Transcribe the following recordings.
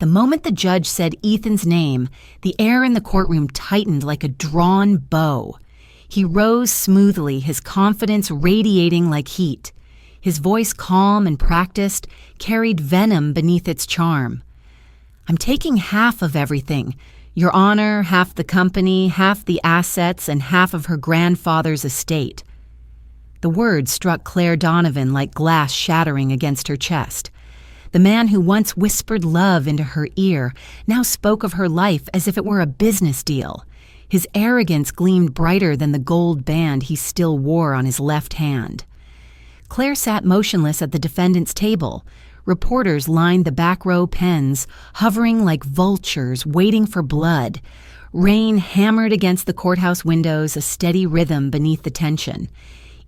The moment the judge said Ethan's name, the air in the courtroom tightened like a drawn bow. He rose smoothly, his confidence radiating like heat. His voice, calm and practiced, carried venom beneath its charm. "I'm taking half of everything. Your Honor, half the company, half the assets, and half of her grandfather's estate." The words struck Claire Donovan like glass shattering against her chest. The man who once whispered love into her ear now spoke of her life as if it were a business deal. His arrogance gleamed brighter than the gold band he still wore on his left hand. Claire sat motionless at the defendant's table. Reporters lined the back row pens, hovering like vultures waiting for blood. Rain hammered against the courthouse windows, a steady rhythm beneath the tension.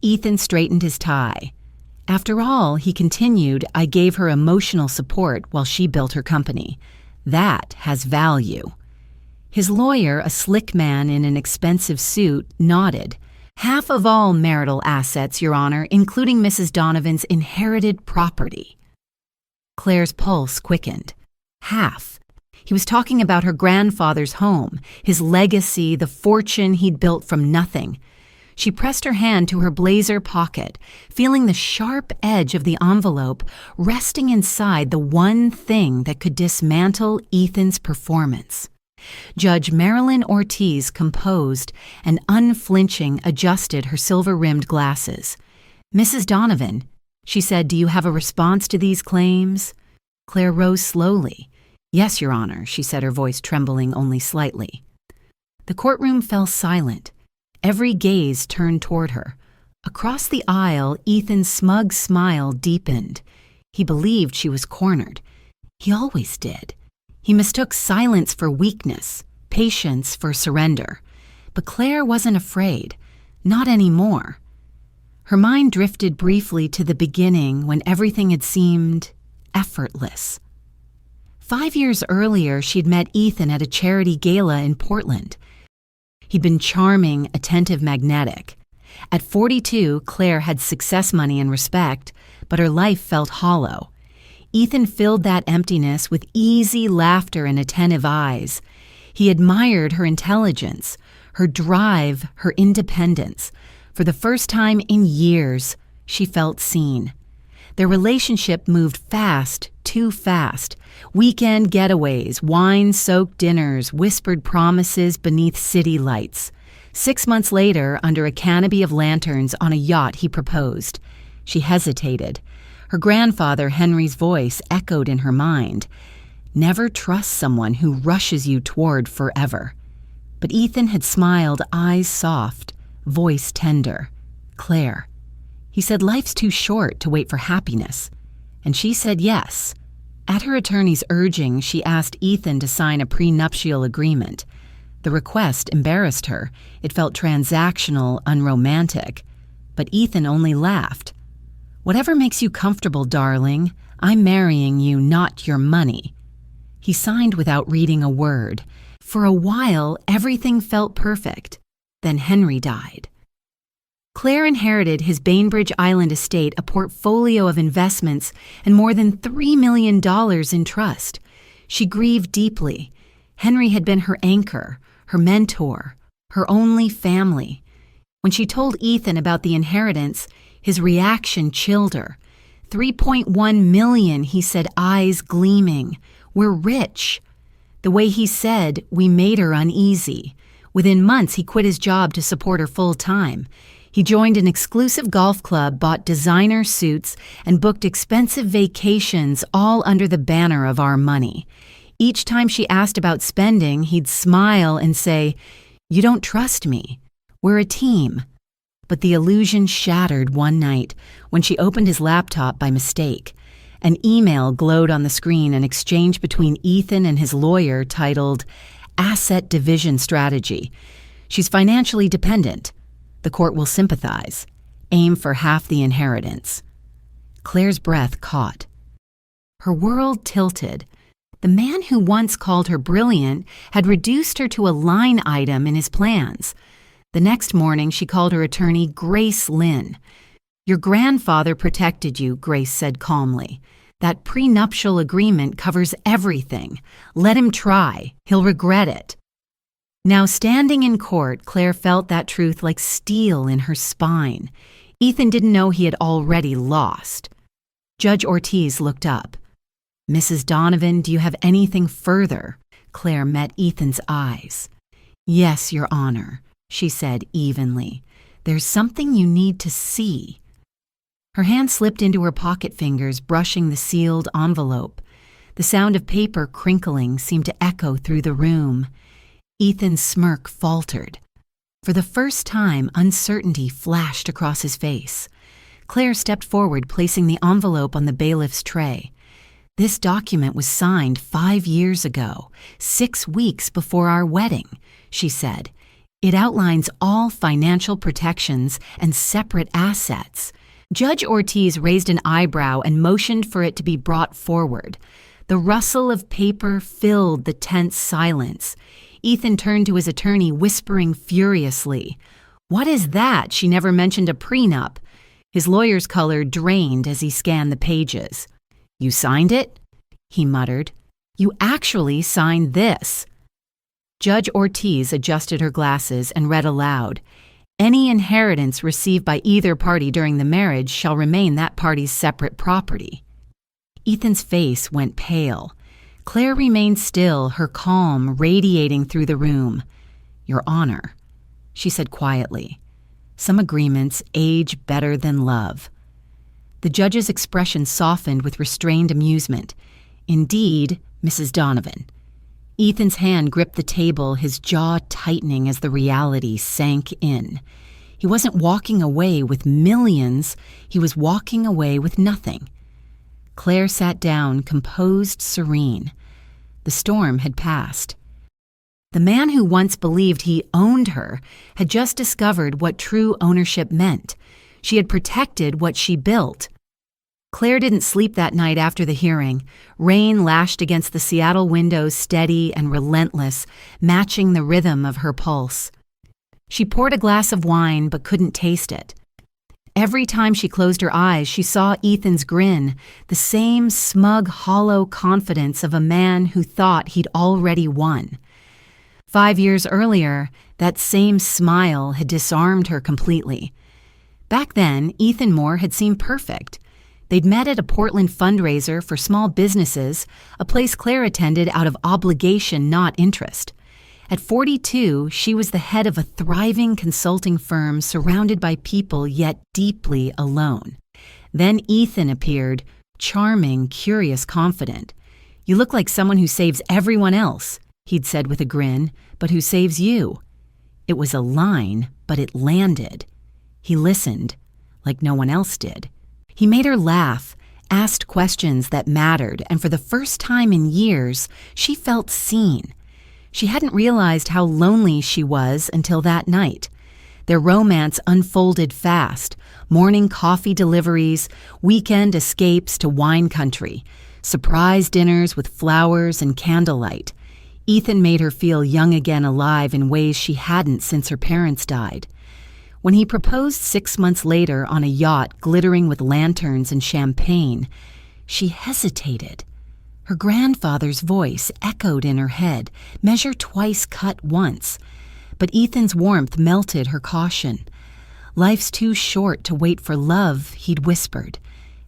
Ethan straightened his tie. "After all," he continued, "I gave her emotional support while she built her company. That has value." His lawyer, a slick man in an expensive suit, nodded. "Half of all marital assets, Your Honor, including Mrs. Donovan's inherited property." Claire's pulse quickened. Half. He was talking about her grandfather's home, his legacy, the fortune he'd built from nothing. She pressed her hand to her blazer pocket, feeling the sharp edge of the envelope resting inside the one thing that could dismantle Ethan's performance. Judge Marilyn Ortiz, composed and unflinching, adjusted her silver-rimmed glasses. "Mrs. Donovan," she said, "do you have a response to these claims?" Claire rose slowly. "Yes, Your Honor," she said, her voice trembling only slightly. The courtroom fell silent. Every gaze turned toward her. Across the aisle, Ethan's smug smile deepened. He believed she was cornered. He always did. He mistook silence for weakness, patience for surrender. But Claire wasn't afraid. Not anymore. Her mind drifted briefly to the beginning when everything had seemed effortless. 5 years earlier, she'd met Ethan at a charity gala in Portland. He'd been charming, attentive, magnetic. At 42, Claire had success money and respect, but her life felt hollow. Ethan filled that emptiness with easy laughter and attentive eyes. He admired her intelligence, her drive, her independence. For the first time in years, she felt seen. Their relationship moved fast, too fast. Weekend getaways, wine-soaked dinners, whispered promises beneath city lights. 6 months later, under a canopy of lanterns on a yacht, he proposed. She hesitated. Her grandfather, Henry's voice, echoed in her mind. "Never trust someone who rushes you toward forever." But Ethan had smiled, eyes soft, voice tender. "Claire." He said, "Life's too short to wait for happiness." And she said yes. At her attorney's urging, she asked Ethan to sign a prenuptial agreement. The request embarrassed her. It felt transactional, unromantic. But Ethan only laughed. "Whatever makes you comfortable, darling. I'm marrying you, not your money." He signed without reading a word. For a while, everything felt perfect. Then Henry died. Claire inherited his Bainbridge Island estate, a portfolio of investments, and more than $3 million in trust. She grieved deeply. Henry had been her anchor, her mentor, her only family. When she told Ethan about the inheritance, his reaction chilled her. $3.1 million, he said, eyes gleaming. "We're rich." The way he said, we made her uneasy. Within months, he quit his job to support her full-time. He joined an exclusive golf club, bought designer suits, and booked expensive vacations, all under the banner of our money. Each time she asked about spending, he'd smile and say, "You don't trust me. We're a team." But the illusion shattered one night when she opened his laptop by mistake. An email glowed on the screen, an exchange between Ethan and his lawyer titled Asset Division Strategy. "She's financially dependent. The court will sympathize. Aim for half the inheritance." Claire's breath caught. Her world tilted. The man who once called her brilliant had reduced her to a line item in his plans. The next morning, she called her attorney Grace Lynn. "Your grandfather protected you," Grace said calmly. That prenuptial agreement covers everything. Let him try. He'll regret it. Now, standing in court, Claire felt that truth like steel in her spine. Ethan didn't know he had already lost. Judge Ortiz looked up. "Mrs. Donovan, do you have anything further?" Claire met Ethan's eyes. "Yes, Your Honor," she said evenly. "There's something you need to see." Her hand slipped into her pocket fingers, brushing the sealed envelope. The sound of paper crinkling seemed to echo through the room. Ethan's smirk faltered. For the first time, uncertainty flashed across his face. Claire stepped forward, placing the envelope on the bailiff's tray. "This document was signed 5 years ago, 6 weeks before our wedding," she said. "It outlines all financial protections and separate assets." Judge Ortiz raised an eyebrow and motioned for it to be brought forward. The rustle of paper filled the tense silence. Ethan turned to his attorney, whispering furiously, "What is that? She never mentioned a prenup." His lawyer's color drained as he scanned the pages. "You signed it?" he muttered. "You actually signed this." Judge Ortiz adjusted her glasses and read aloud, "Any inheritance received by either party during the marriage shall remain that party's separate property." Ethan's face went pale. Claire remained still, her calm radiating through the room. "Your Honor," she said quietly, "some agreements age better than love." The judge's expression softened with restrained amusement. "Indeed, Mrs. Donovan." Ethan's hand gripped the table, his jaw tightening as the reality sank in. He wasn't walking away with millions, he was walking away with nothing. Claire sat down, composed, serene. The storm had passed. The man who once believed he owned her had just discovered what true ownership meant. She had protected what she built. Claire didn't sleep that night after the hearing. Rain lashed against the Seattle windows, steady and relentless, matching the rhythm of her pulse. She poured a glass of wine but couldn't taste it. Every time she closed her eyes, she saw Ethan's grin, the same smug, hollow confidence of a man who thought he'd already won. 5 years earlier, that same smile had disarmed her completely. Back then, Ethan Moore had seemed perfect. They'd met at a Portland fundraiser for small businesses, a place Claire attended out of obligation, not interest. At 42, she was the head of a thriving consulting firm surrounded by people yet deeply alone. Then Ethan appeared, charming, curious, confident. "You look like someone who saves everyone else," he'd said with a grin, "but who saves you." It was a line, but it landed. He listened, like no one else did. He made her laugh, asked questions that mattered, and for the first time in years, she felt seen. She hadn't realized how lonely she was until that night. Their romance unfolded fast, morning coffee deliveries, weekend escapes to wine country, surprise dinners with flowers and candlelight. Ethan made her feel young again, alive in ways she hadn't since her parents died. When he proposed 6 months later on a yacht glittering with lanterns and champagne, she hesitated. Her grandfather's voice echoed in her head, measure twice, cut once. But Ethan's warmth melted her caution. "Life's too short to wait for love," he'd whispered,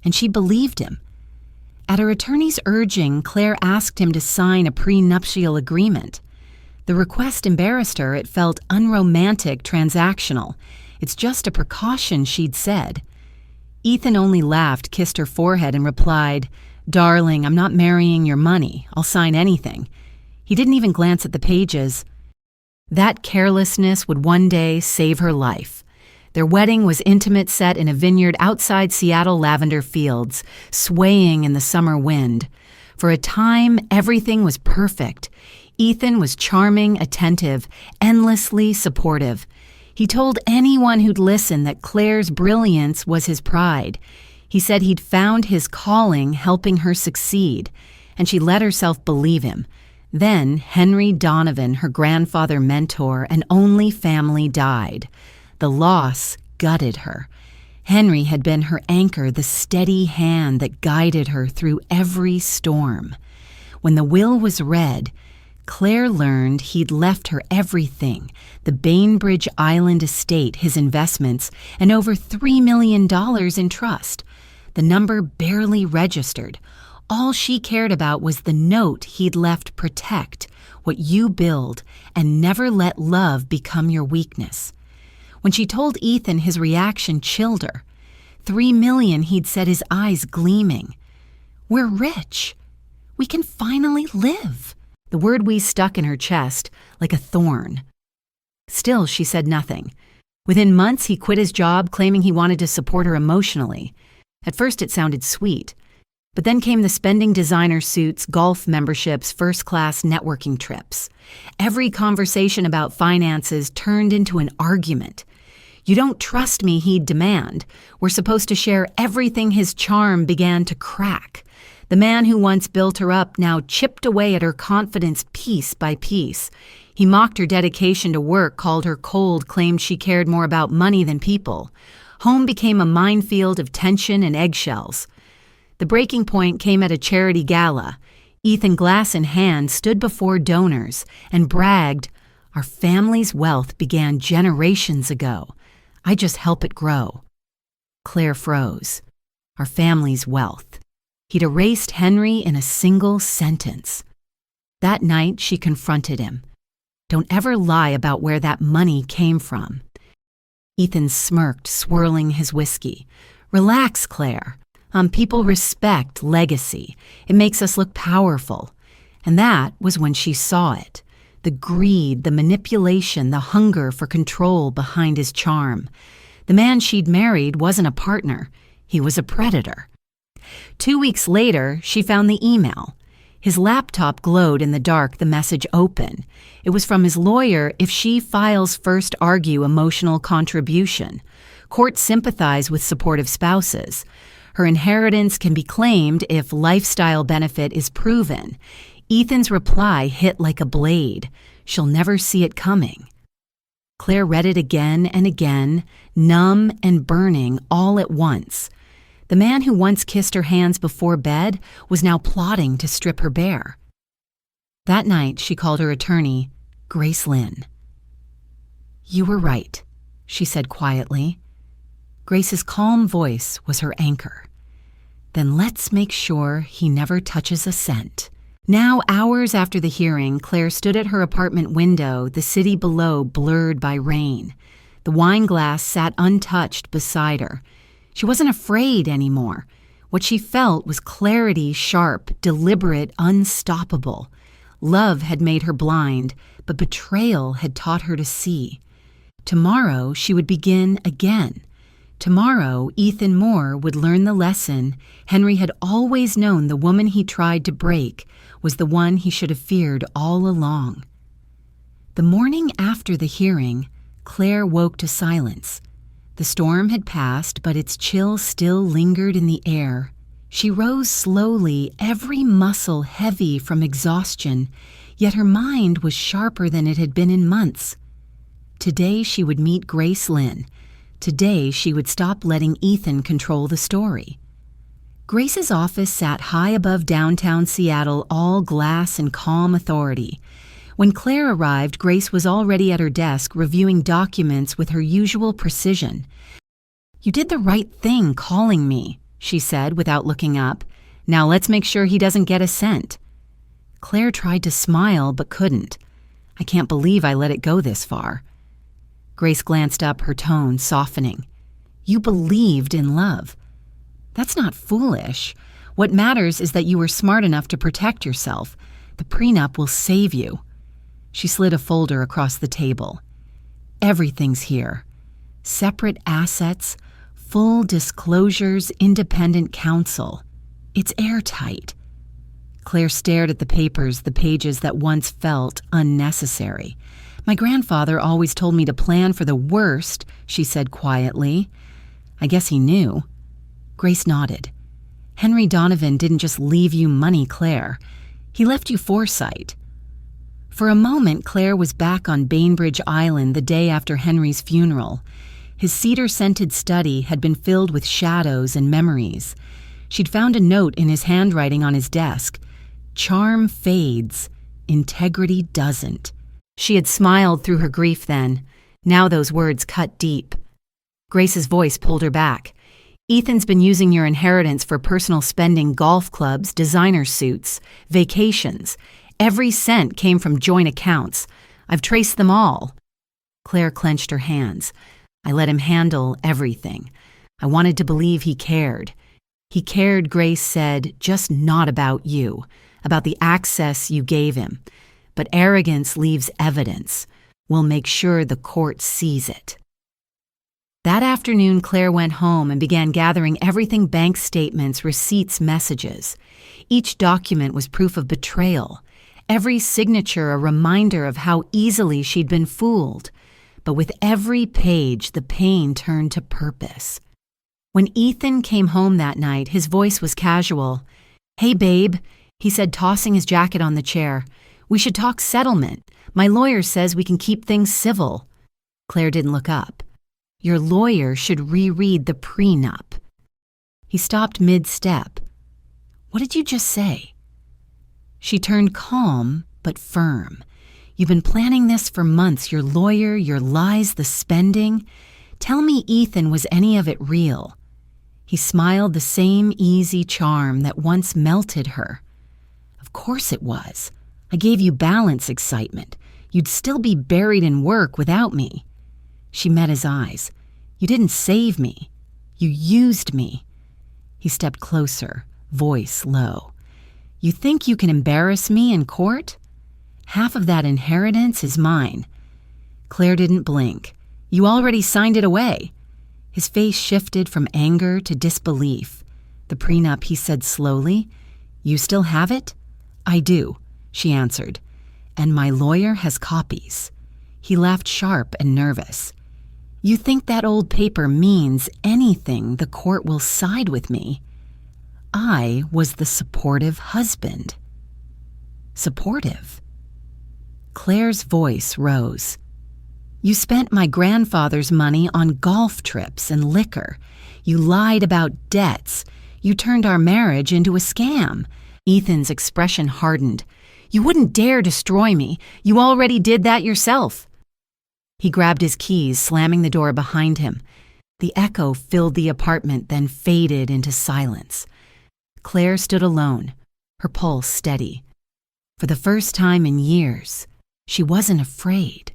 and she believed him. At her attorney's urging, Claire asked him to sign a prenuptial agreement. The request embarrassed her. It felt unromantic, transactional. "It's just a precaution," she'd said. Ethan only laughed, kissed her forehead, and replied, "Darling, I'm not marrying your money. I'll sign anything." He didn't even glance at the pages. That carelessness would one day save her life. Their wedding was intimate, set in a vineyard outside Seattle lavender fields, swaying in the summer wind. For a time, everything was perfect. Ethan was charming, attentive, endlessly supportive. He told anyone who'd listen that Claire's brilliance was his pride. He said he'd found his calling helping her succeed, and she let herself believe him. Then Henry Donovan, her grandfather mentor and only family, died. The loss gutted her. Henry had been her anchor, the steady hand that guided her through every storm. When the will was read, Claire learned he'd left her everything, the Bainbridge Island estate, his investments, and over $3 million in trust. The number barely registered. All she cared about was the note he'd left: protect what you build and never let love become your weakness. When she told Ethan, his reaction chilled her. $3 million, he'd said, his eyes gleaming. We're rich. We can finally live. The word "we" stuck in her chest like a thorn. Still, she said nothing. Within months, he quit his job, claiming he wanted to support her emotionally. At first, it sounded sweet. But then came the spending designer suits, golf memberships, first-class networking trips. Every conversation about finances turned into an argument. You don't trust me, he'd demand. We're supposed to share everything. His charm began to crack. The man who once built her up now chipped away at her confidence piece by piece. He mocked her dedication to work, called her cold, claimed she cared more about money than people. Home became a minefield of tension and eggshells. The breaking point came at a charity gala. Ethan, glass in hand, stood before donors and bragged, "Our family's wealth began generations ago. I just help it grow." Claire froze. Our family's wealth. He'd erased Henry in a single sentence. That night, she confronted him. "Don't ever lie about where that money came from." Ethan smirked, swirling his whiskey. "Relax, Claire. People respect legacy. It makes us look powerful." And that was when she saw it. The greed, the manipulation, the hunger for control behind his charm. The man she'd married wasn't a partner. He was a predator. 2 weeks later, she found the email. His laptop glowed in the dark, the message open. It was from his lawyer. If she files first, argue emotional contribution. Courts sympathize with supportive spouses. Her inheritance can be claimed if lifestyle benefit is proven. Ethan's reply hit like a blade. She'll never see it coming. Claire read it again and again, numb and burning all at once. The man who once kissed her hands before bed was now plotting to strip her bare. That night, she called her attorney, Grace Lynn. "You were right," she said quietly. Grace's calm voice was her anchor. "Then let's make sure he never touches a cent." Now, hours after the hearing, Claire stood at her apartment window, the city below blurred by rain. The wine glass sat untouched beside her. She wasn't afraid anymore. What she felt was clarity, sharp, deliberate, unstoppable. Love had made her blind, but betrayal had taught her to see. Tomorrow, she would begin again. Tomorrow, Ethan Moore would learn the lesson Henry had always known: the woman he tried to break was the one he should have feared all along. The morning after the hearing, Claire woke to silence. The storm had passed, but its chill still lingered in the air. She rose slowly, every muscle heavy from exhaustion, yet her mind was sharper than it had been in months. Today she would meet Grace Lynn. Today she would stop letting Ethan control the story. Grace's office sat high above downtown Seattle, all glass and calm authority. When Claire arrived, Grace was already at her desk, reviewing documents with her usual precision. "You did the right thing calling me," she said without looking up. "Now let's make sure he doesn't get a cent." Claire tried to smile but couldn't. "I can't believe I let it go this far." Grace glanced up, her tone softening. "You believed in love. That's not foolish. What matters is that you were smart enough to protect yourself. The prenup will save you." She slid a folder across the table. "Everything's here. Separate assets, full disclosures, independent counsel. It's airtight." Claire stared at the papers, the pages that once felt unnecessary. "My grandfather always told me to plan for the worst," she said quietly. "I guess he knew." Grace nodded. "Henry Donovan didn't just leave you money, Claire. He left you foresight." For a moment, Claire was back on Bainbridge Island the day after Henry's funeral. His cedar-scented study had been filled with shadows and memories. She'd found a note in his handwriting on his desk. Charm fades, integrity doesn't. She had smiled through her grief then. Now those words cut deep. Grace's voice pulled her back. Ethan's been using your inheritance for personal spending, golf clubs, designer suits, vacations. Every cent came from joint accounts. I've traced them all. Claire clenched her hands. I let him handle everything. I wanted to believe he cared. He cared, Grace said, just not about you, about the access you gave him. But arrogance leaves evidence. We'll make sure the court sees it. That afternoon, Claire went home and began gathering everything: bank statements, receipts, messages. Each document was proof of betrayal. Every signature a reminder of how easily she'd been fooled. But with every page, the pain turned to purpose. When Ethan came home that night, his voice was casual. "Hey, babe," he said, tossing his jacket on the chair. "We should talk settlement. My lawyer says we can keep things civil." Claire didn't look up. "Your lawyer should reread the prenup." He stopped mid-step. "What did you just say?" She turned calm but firm. "You've been planning this for months, your lawyer, your lies, the spending. Tell me, Ethan, was any of it real?" He smiled, the same easy charm that once melted her. "Of course it was. I gave you balance, excitement. You'd still be buried in work without me." She met his eyes. "You didn't save me. You used me." He stepped closer, voice low. "You think you can embarrass me in court? Half of that inheritance is mine." Claire didn't blink. "You already signed it away." His face shifted from anger to disbelief. "The prenup," he said slowly. "You still have it?" "I do," she answered. "And my lawyer has copies." He laughed, sharp and nervous. "You think that old paper means anything? The court will side with me." I was the supportive husband. Supportive? Claire's voice rose. "You spent my grandfather's money on golf trips and liquor. You lied about debts. You turned our marriage into a scam." Ethan's expression hardened. "You wouldn't dare destroy me. You already did that yourself." He grabbed his keys, slamming the door behind him. The echo filled the apartment, then faded into silence. Claire stood alone, her pulse steady. For the first time in years, she wasn't afraid.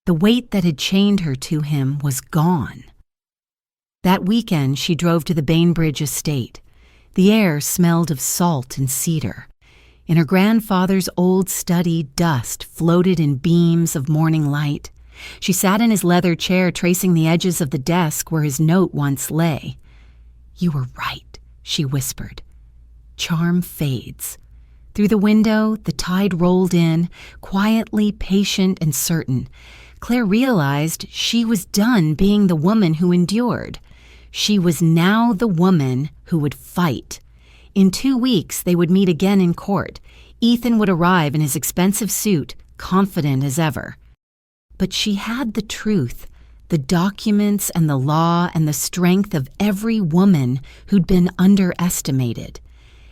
The weight that had chained her to him was gone. That weekend, she drove to the Bainbridge estate. The air smelled of salt and cedar. In her grandfather's old study, dust floated in beams of morning light. She sat in his leather chair, tracing the edges of the desk where his note once lay. "You were right," she whispered. "Charm fades." Through the window, the tide rolled in, quietly patient and certain. Claire realized she was done being the woman who endured. She was now the woman who would fight. In 2 weeks, they would meet again in court. Ethan would arrive in his expensive suit, confident as ever. But she had the truth, the documents and the law and the strength of every woman who'd been underestimated.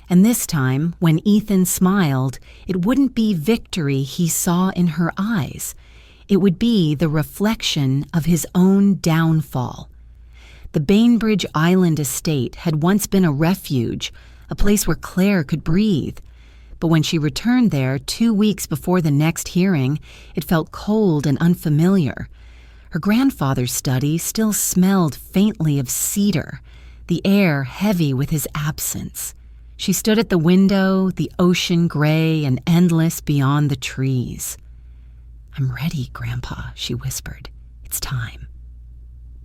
And this time, when Ethan smiled, it wouldn't be victory he saw in her eyes. It would be the reflection of his own downfall. The Bainbridge Island estate had once been a refuge, a place where Claire could breathe. But when she returned there 2 weeks before the next hearing, it felt cold and unfamiliar. Her grandfather's study still smelled faintly of cedar, the air heavy with his absence. She stood at the window, the ocean gray and endless beyond the trees. "I'm ready, Grandpa," she whispered. "It's time."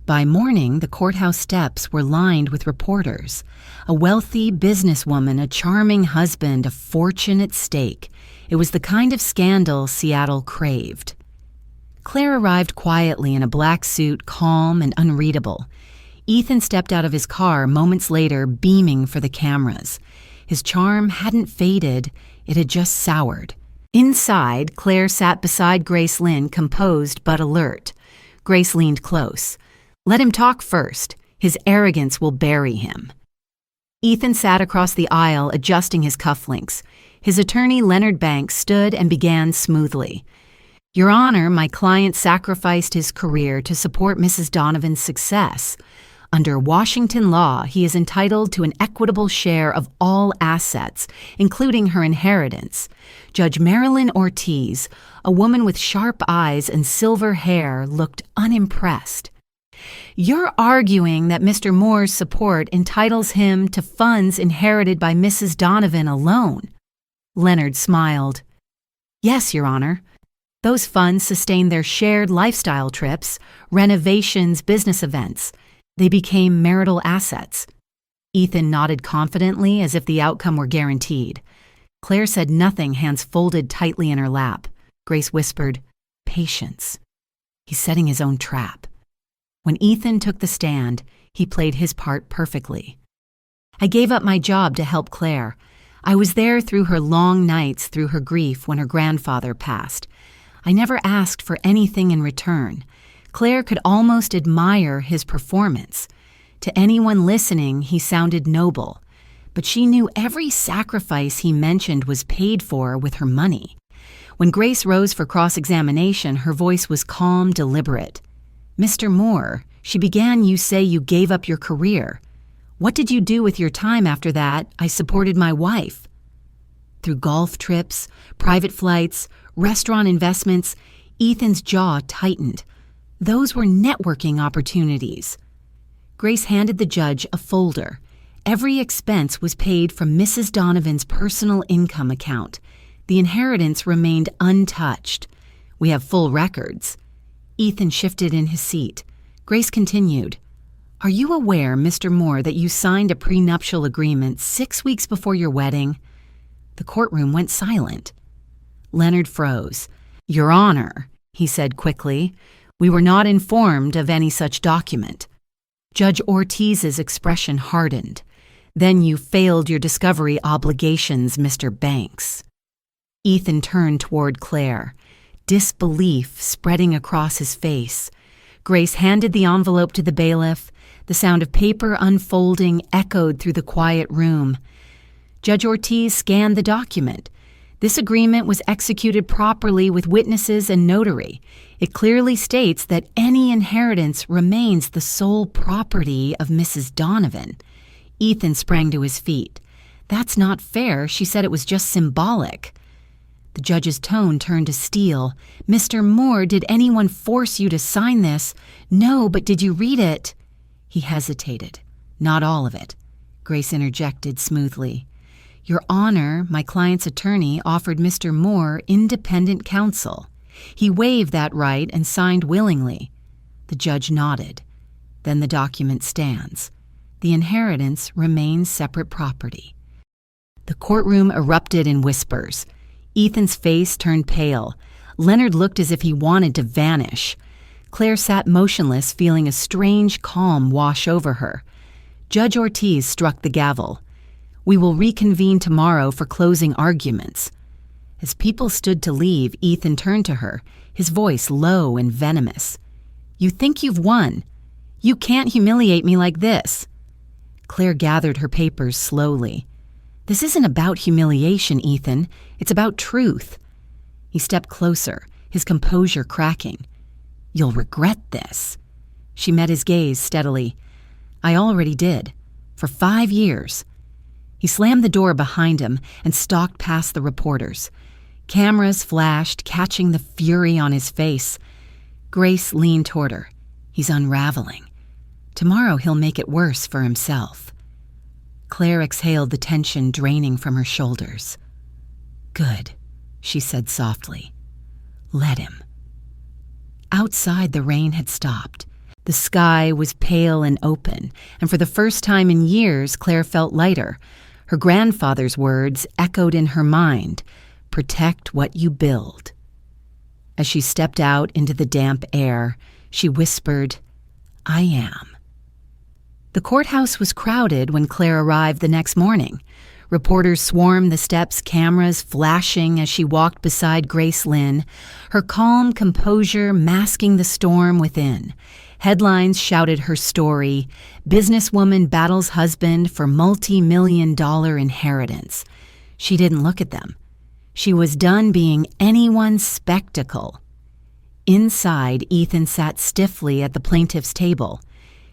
By morning, the courthouse steps were lined with reporters. A wealthy businesswoman, a charming husband, a fortune at stake. It was the kind of scandal Seattle craved. Claire arrived quietly in a black suit, calm and unreadable. Ethan stepped out of his car moments later, beaming for the cameras. His charm hadn't faded, it had just soured. Inside, Claire sat beside Grace Lynn, composed but alert. Grace leaned close. Let him talk first. His arrogance will bury him. Ethan sat across the aisle, adjusting his cufflinks. His attorney, Leonard Banks, stood and began smoothly. Your Honor, my client sacrificed his career to support Mrs. Donovan's success. Under Washington law, he is entitled to an equitable share of all assets, including her inheritance. Judge Marilyn Ortiz, a woman with sharp eyes and silver hair, looked unimpressed. You're arguing that Mr. Moore's support entitles him to funds inherited by Mrs. Donovan alone. Leonard smiled. Yes, Your Honor. Those funds sustained their shared lifestyle trips, renovations, business events. They became marital assets. Ethan nodded confidently as if the outcome were guaranteed. Claire said nothing, hands folded tightly in her lap. Grace whispered, Patience. He's setting his own trap. When Ethan took the stand, he played his part perfectly. I gave up my job to help Claire. I was there through her long nights, through her grief when her grandfather passed. I never asked for anything in return. Claire could almost admire his performance. To anyone listening, he sounded noble. But she knew every sacrifice he mentioned was paid for with her money. When Grace rose for cross-examination, her voice was calm, deliberate. Mr. Moore, she began, you say you gave up your career. What did you do with your time after that? I supported my wife. Through golf trips, private flights, restaurant investments, Ethan's jaw tightened. Those were networking opportunities. Grace handed the judge a folder. Every expense was paid from Mrs. Donovan's personal income account. The inheritance remained untouched. We have full records. Ethan shifted in his seat. Grace continued. Are you aware, Mr. Moore, that you signed a prenuptial agreement 6 weeks before your wedding? The courtroom went silent. Leonard froze. Your Honor, he said quickly, we were not informed of any such document. Judge Ortiz's expression hardened. Then you failed your discovery obligations, Mr. Banks. Ethan turned toward Claire, disbelief spreading across his face. Grace handed the envelope to the bailiff. The sound of paper unfolding echoed through the quiet room. Judge Ortiz scanned the document. This agreement was executed properly with witnesses and notary. It clearly states that any inheritance remains the sole property of Mrs. Donovan. Ethan sprang to his feet. That's not fair. She said it was just symbolic. The judge's tone turned to steel. Mr. Moore, did anyone force you to sign this? No, but did you read it? He hesitated. Not all of it. Grace interjected smoothly. Your Honor, my client's attorney offered Mr. Moore independent counsel. He waived that right and signed willingly. The judge nodded. Then the document stands. The inheritance remains separate property. The courtroom erupted in whispers. Ethan's face turned pale. Leonard looked as if he wanted to vanish. Claire sat motionless, feeling a strange calm wash over her. Judge Ortiz struck the gavel. We will reconvene tomorrow for closing arguments. As people stood to leave, Ethan turned to her, his voice low and venomous. You think you've won. You can't humiliate me like this. Claire gathered her papers slowly. This isn't about humiliation, Ethan. It's about truth. He stepped closer, his composure cracking. You'll regret this. She met his gaze steadily. I already did. For 5 years. He slammed the door behind him and stalked past the reporters. Cameras flashed, catching the fury on his face. Grace leaned toward her. He's unraveling. Tomorrow he'll make it worse for himself. Claire exhaled, the tension draining from her shoulders. Good, she said softly. Let him. Outside, the rain had stopped. The sky was pale and open, and for the first time in years, Claire felt lighter. Her grandfather's words echoed in her mind, protect what you build. As she stepped out into the damp air, she whispered, I am. The courthouse was crowded when Claire arrived the next morning. Reporters swarmed the steps, cameras flashing as she walked beside Grace Lynn, her calm composure masking the storm within. Headlines shouted her story, "Businesswoman battles husband for multi-million-dollar inheritance." She didn't look at them. She was done being anyone's spectacle. Inside, Ethan sat stiffly at the plaintiff's table.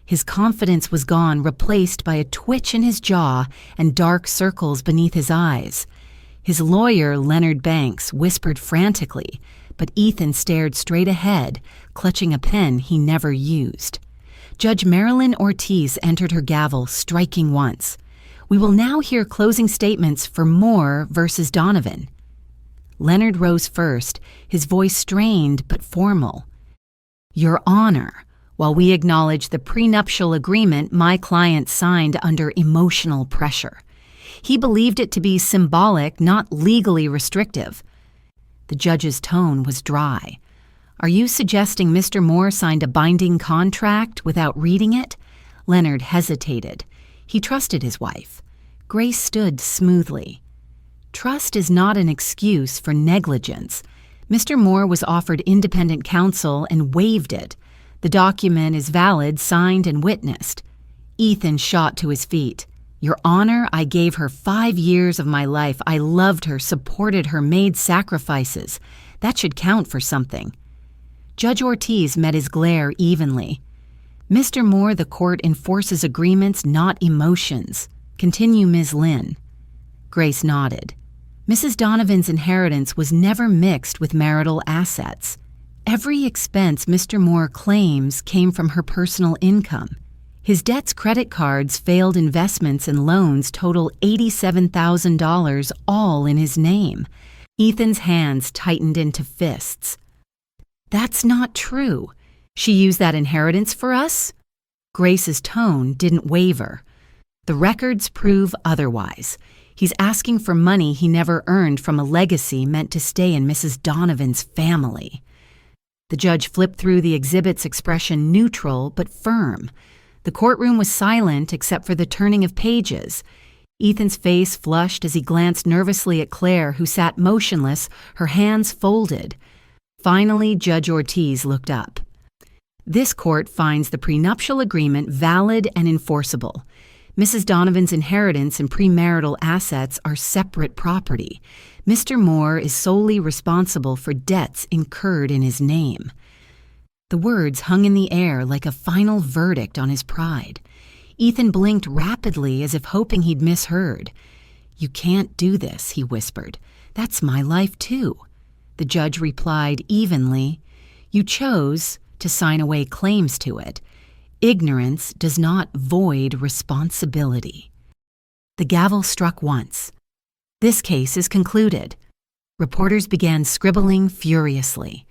His confidence was gone, replaced by a twitch in his jaw and dark circles beneath his eyes. His lawyer, Leonard Banks, whispered frantically, but Ethan stared straight ahead, clutching a pen he never used. Judge Marilyn Ortiz entered her gavel, striking once. "We will now hear closing statements for Moore versus Donovan." Leonard rose first, his voice strained but formal. "Your Honor, while we acknowledge the prenuptial agreement my client signed under emotional pressure, he believed it to be symbolic, not legally restrictive." The judge's tone was dry. "Are you suggesting Mr. Moore signed a binding contract without reading it?" Leonard hesitated. He trusted his wife. Grace stood smoothly. "Trust is not an excuse for negligence. Mr. Moore was offered independent counsel and waived it. The document is valid, signed and witnessed." Ethan shot to his feet. "Your Honor, I gave her 5 years of my life. I loved her, supported her, made sacrifices. That should count for something." Judge Ortiz met his glare evenly. "Mr. Moore, the court enforces agreements, not emotions. Continue, Ms. Lynn." Grace nodded. Mrs. Donovan's inheritance was never mixed with marital assets. Every expense Mr. Moore claims came from her personal income. His debts, credit cards, failed investments, and loans total $87,000, all in his name. Ethan's hands tightened into fists. "That's not true. She used that inheritance for us?" Grace's tone didn't waver. "The records prove otherwise. He's asking for money he never earned from a legacy meant to stay in Mrs. Donovan's family." The judge flipped through the exhibit's expression, neutral but firm. The courtroom was silent except for the turning of pages. Ethan's face flushed as he glanced nervously at Claire, who sat motionless, her hands folded. Finally, Judge Ortiz looked up. "This court finds the prenuptial agreement valid and enforceable. Mrs. Donovan's inheritance and premarital assets are separate property. Mr. Moore is solely responsible for debts incurred in his name." The words hung in the air like a final verdict on his pride. Ethan blinked rapidly as if hoping he'd misheard. "You can't do this," he whispered. "That's my life too." The judge replied evenly, "You chose to sign away claims to it. Ignorance does not void responsibility." The gavel struck once. "This case is concluded." Reporters began scribbling furiously.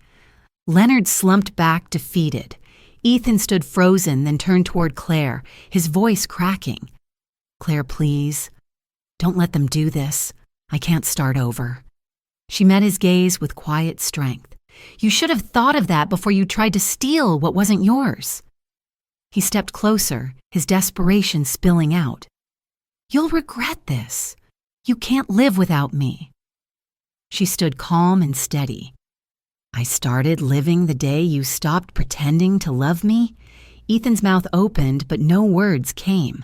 Leonard slumped back, defeated. Ethan stood frozen, then turned toward Claire, his voice cracking. "Claire, please. Don't let them do this. I can't start over." She met his gaze with quiet strength. "You should have thought of that before you tried to steal what wasn't yours." He stepped closer, his desperation spilling out. "You'll regret this. You can't live without me." She stood calm and steady. "I started living the day you stopped pretending to love me?" Ethan's mouth opened, but no words came.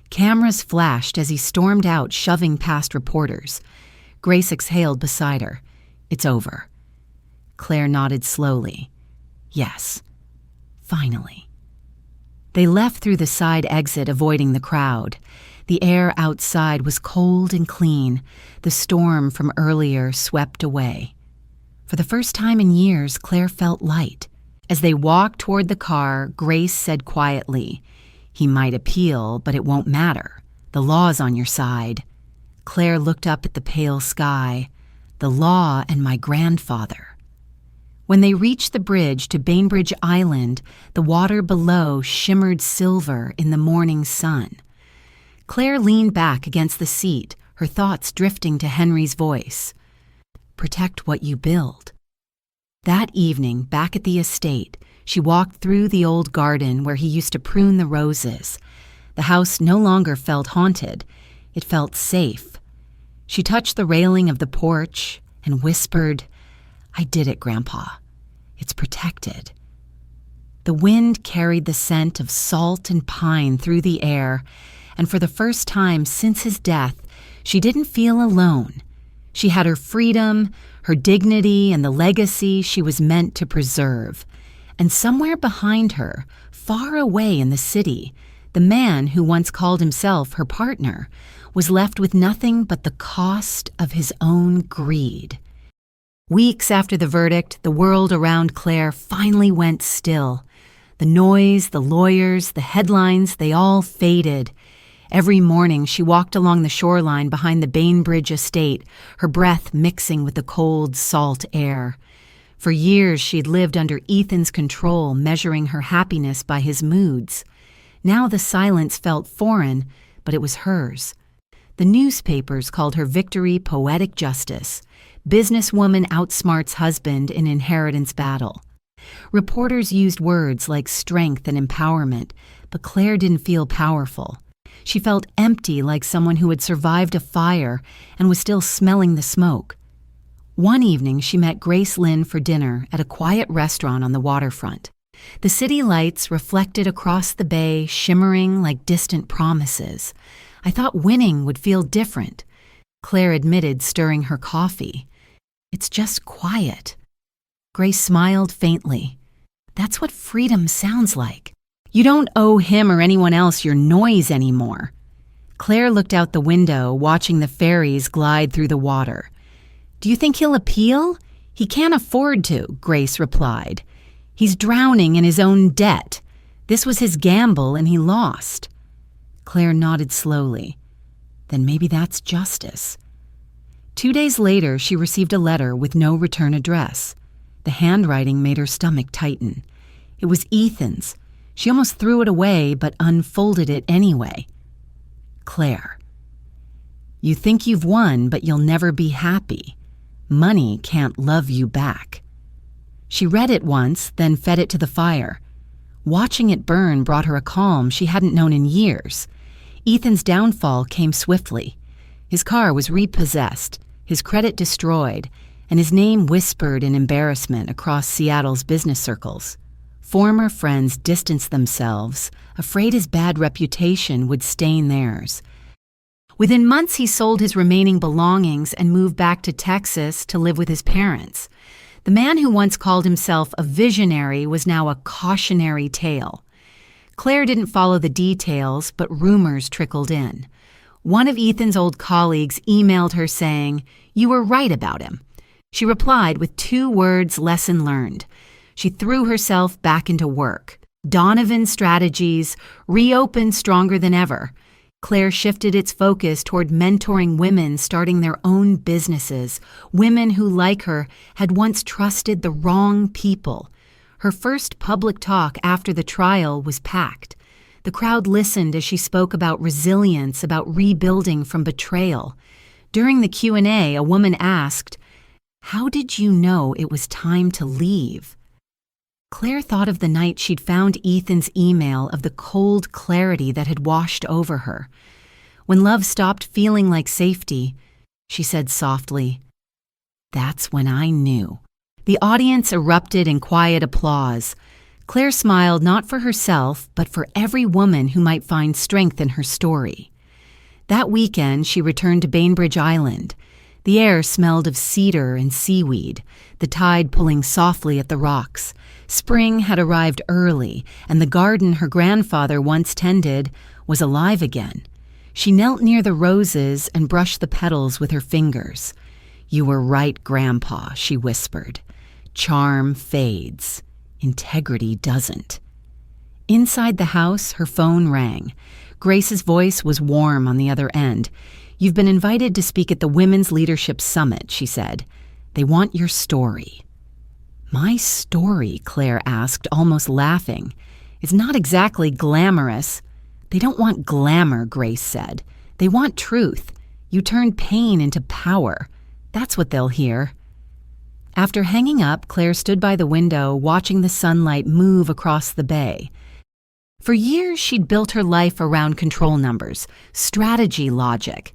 Cameras flashed as he stormed out, shoving past reporters. Grace exhaled beside her. "It's over." Claire nodded slowly. "Yes, finally." They left through the side exit, avoiding the crowd. The air outside was cold and clean. The storm from earlier swept away. For the first time in years, Claire felt light. As they walked toward the car, Grace said quietly, "He might appeal, but it won't matter. The law's on your side." Claire looked up at the pale sky. "The law and my grandfather." When they reached the bridge to Bainbridge Island, the water below shimmered silver in the morning sun. Claire leaned back against the seat, her thoughts drifting to Henry's voice. "Protect what you build." That evening, back at the estate, she walked through the old garden where he used to prune the roses. The house no longer felt haunted. It felt safe. She touched the railing of the porch and whispered, "I did it, Grandpa. It's protected." The wind carried the scent of salt and pine through the air, and for the first time since his death, she didn't feel alone. She had her freedom, her dignity, and the legacy she was meant to preserve. And somewhere behind her, far away in the city, the man who once called himself her partner was left with nothing but the cost of his own greed. Weeks after the verdict, the world around Claire finally went still. The noise, the lawyers, the headlines, they all faded. Every morning she walked along the shoreline behind the Bainbridge estate, her breath mixing with the cold, salt air. For years she'd lived under Ethan's control, measuring her happiness by his moods. Now the silence felt foreign, but it was hers. The newspapers called her Victory Poetic Justice, businesswoman outsmarts husband in inheritance battle. Reporters used words like strength and empowerment, but Claire didn't feel powerful. She felt empty, like someone who had survived a fire and was still smelling the smoke. One evening, she met Grace Lynn for dinner at a quiet restaurant on the waterfront. The city lights reflected across the bay, shimmering like distant promises. "I thought winning would feel different," Claire admitted, stirring her coffee. "It's just quiet." Grace smiled faintly. "That's what freedom sounds like. You don't owe him or anyone else your noise anymore." Claire looked out the window, watching the ferries glide through the water. "Do you think he'll appeal?" "He can't afford to," Grace replied. "He's drowning in his own debt. This was his gamble and he lost." Claire nodded slowly. Then maybe that's justice. 2 days later, she received a letter with no return address. The handwriting made her stomach tighten. It was Ethan's. She almost threw it away, but unfolded it anyway. Claire, you think you've won, but you'll never be happy. Money can't love you back. She read it once, then fed it to the fire. Watching it burn brought her a calm she hadn't known in years. Ethan's downfall came swiftly. His car was repossessed, his credit destroyed, and his name whispered in embarrassment across Seattle's business circles. Former friends distanced themselves, afraid his bad reputation would stain theirs. Within months, he sold his remaining belongings and moved back to Texas to live with his parents. The man who once called himself a visionary was now a cautionary tale. Claire didn't follow the details, but rumors trickled in. One of Ethan's old colleagues emailed her saying, "You were right about him." She replied with 2 words, lesson learned. She threw herself back into work. Donovan Strategies reopened stronger than ever. Claire shifted its focus toward mentoring women starting their own businesses, women who, like her, had once trusted the wrong people. Her first public talk after the trial was packed. The crowd listened as she spoke about resilience, about rebuilding from betrayal. During the Q&A, a woman asked, "How did you know it was time to leave?" Claire thought of the night she'd found Ethan's email, of the cold clarity that had washed over her. When love stopped feeling like safety, she said softly, "That's when I knew." The audience erupted in quiet applause. Claire smiled not for herself, but for every woman who might find strength in her story. That weekend, she returned to Bainbridge Island. The air smelled of cedar and seaweed, the tide pulling softly at the rocks. Spring had arrived early, and the garden her grandfather once tended was alive again. She knelt near the roses and brushed the petals with her fingers. "You were right, Grandpa," she whispered. "Charm fades. Integrity doesn't." Inside the house, her phone rang. Grace's voice was warm on the other end. "You've been invited to speak at the Women's Leadership Summit," she said. "They want your story." "My story?" Claire asked, almost laughing. "It's not exactly glamorous." "They don't want glamour," Grace said. "They want truth. You turned pain into power. That's what they'll hear." After hanging up, Claire stood by the window, watching the sunlight move across the bay. For years, she'd built her life around control numbers, strategy logic.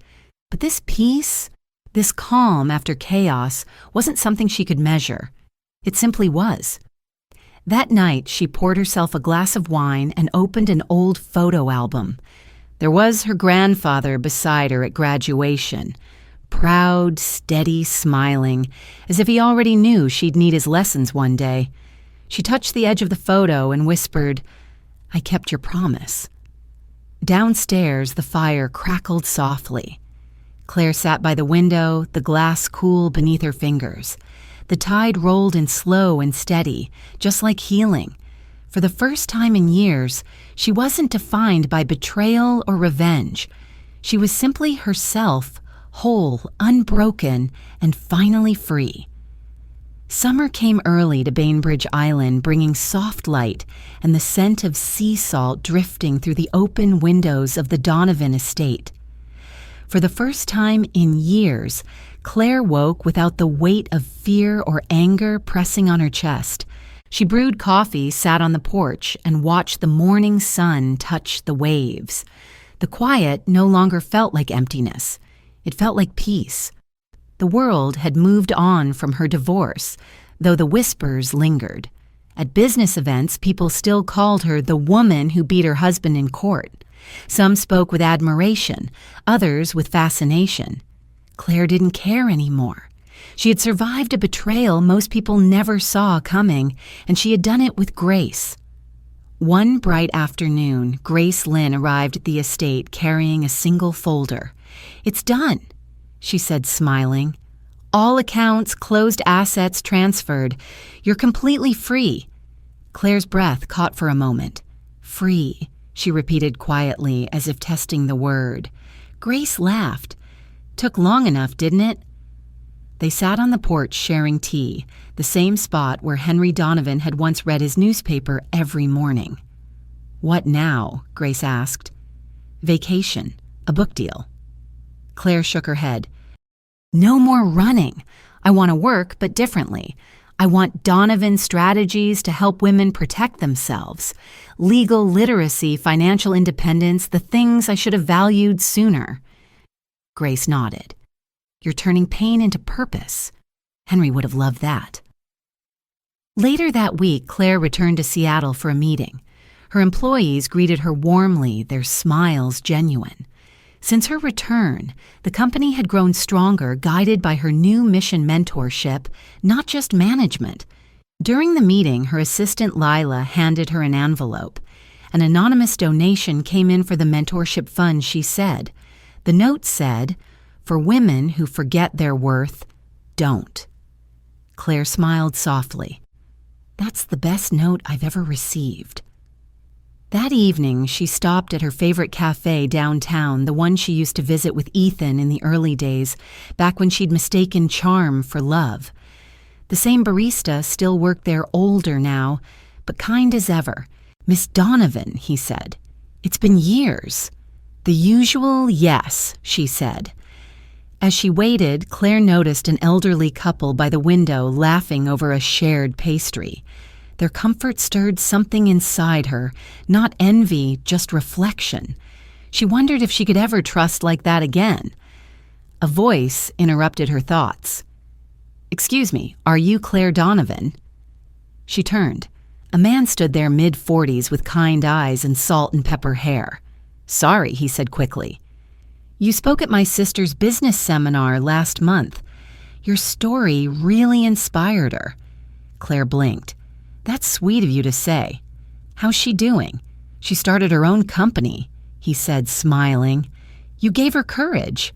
But this peace, This calm after chaos wasn't something she could measure. It simply was. That night, she poured herself a glass of wine and opened an old photo album. There was her grandfather beside her at graduation, proud, steady, smiling, as if he already knew she'd need his lessons one day. She touched the edge of the photo and whispered, "I kept your promise." Downstairs, the fire crackled softly. Claire sat by the window, the glass cool beneath her fingers. The tide rolled in slow and steady, just like healing. For the first time in years, she wasn't defined by betrayal or revenge. She was simply herself, whole, unbroken, and finally free. Summer came early to Bainbridge Island, bringing soft light and the scent of sea salt drifting through the open windows of the Donovan estate. For the first time in years, Claire woke without the weight of fear or anger pressing on her chest. She brewed coffee, sat on the porch, and watched the morning sun touch the waves. The quiet no longer felt like emptiness. It felt like peace. The world had moved on from her divorce, though the whispers lingered. At business events, people still called her the woman who beat her husband in court. Some spoke with admiration, others with fascination. Claire didn't care anymore. She had survived a betrayal most people never saw coming, and she had done it with grace. One bright afternoon, Grace Lynn arrived at the estate carrying a single folder. "It's done," she said, smiling. "All accounts, closed assets transferred. You're completely free." Claire's breath caught for a moment. "Free," she repeated quietly, as if testing the word. Grace laughed. "Took long enough, didn't it?" They sat on the porch sharing tea, the same spot where Henry Donovan had once read his newspaper every morning. "What now?" Grace asked. "Vacation. A book deal." Claire shook her head. "No more running. I want to work, but differently. I want Donovan strategies to help women protect themselves. Legal literacy, financial independence, the things I should have valued sooner." Grace nodded. "You're turning pain into purpose." Henry would have loved that. Later that week, Claire returned to Seattle for a meeting. Her employees greeted her warmly, their smiles genuine. Since her return, the company had grown stronger, guided by her new mission mentorship, not just management. During the meeting, her assistant Lila handed her an envelope. An anonymous donation came in for the mentorship fund, she said. The note said, "For women who forget their worth, don't." Claire smiled softly. "That's the best note I've ever received." That evening, she stopped at her favorite cafe downtown, the one she used to visit with Ethan in the early days, back when she'd mistaken charm for love. The same barista still worked there, older now, but kind as ever. "Miss Donovan," he said. "It's been years." "The usual yes," she said. As she waited, Claire noticed an elderly couple by the window laughing over a shared pastry. Their comfort stirred something inside her, not envy, just reflection. She wondered if she could ever trust like that again. A voice interrupted her thoughts. "Excuse me, are you Claire Donovan?" She turned. A man stood there mid-40s with kind eyes and salt and pepper hair. "Sorry," he said quickly. "You spoke at my sister's business seminar last month. Your story really inspired her." Claire blinked. "That's sweet of you to say. How's she doing? She started her own company," he said, smiling. "You gave her courage."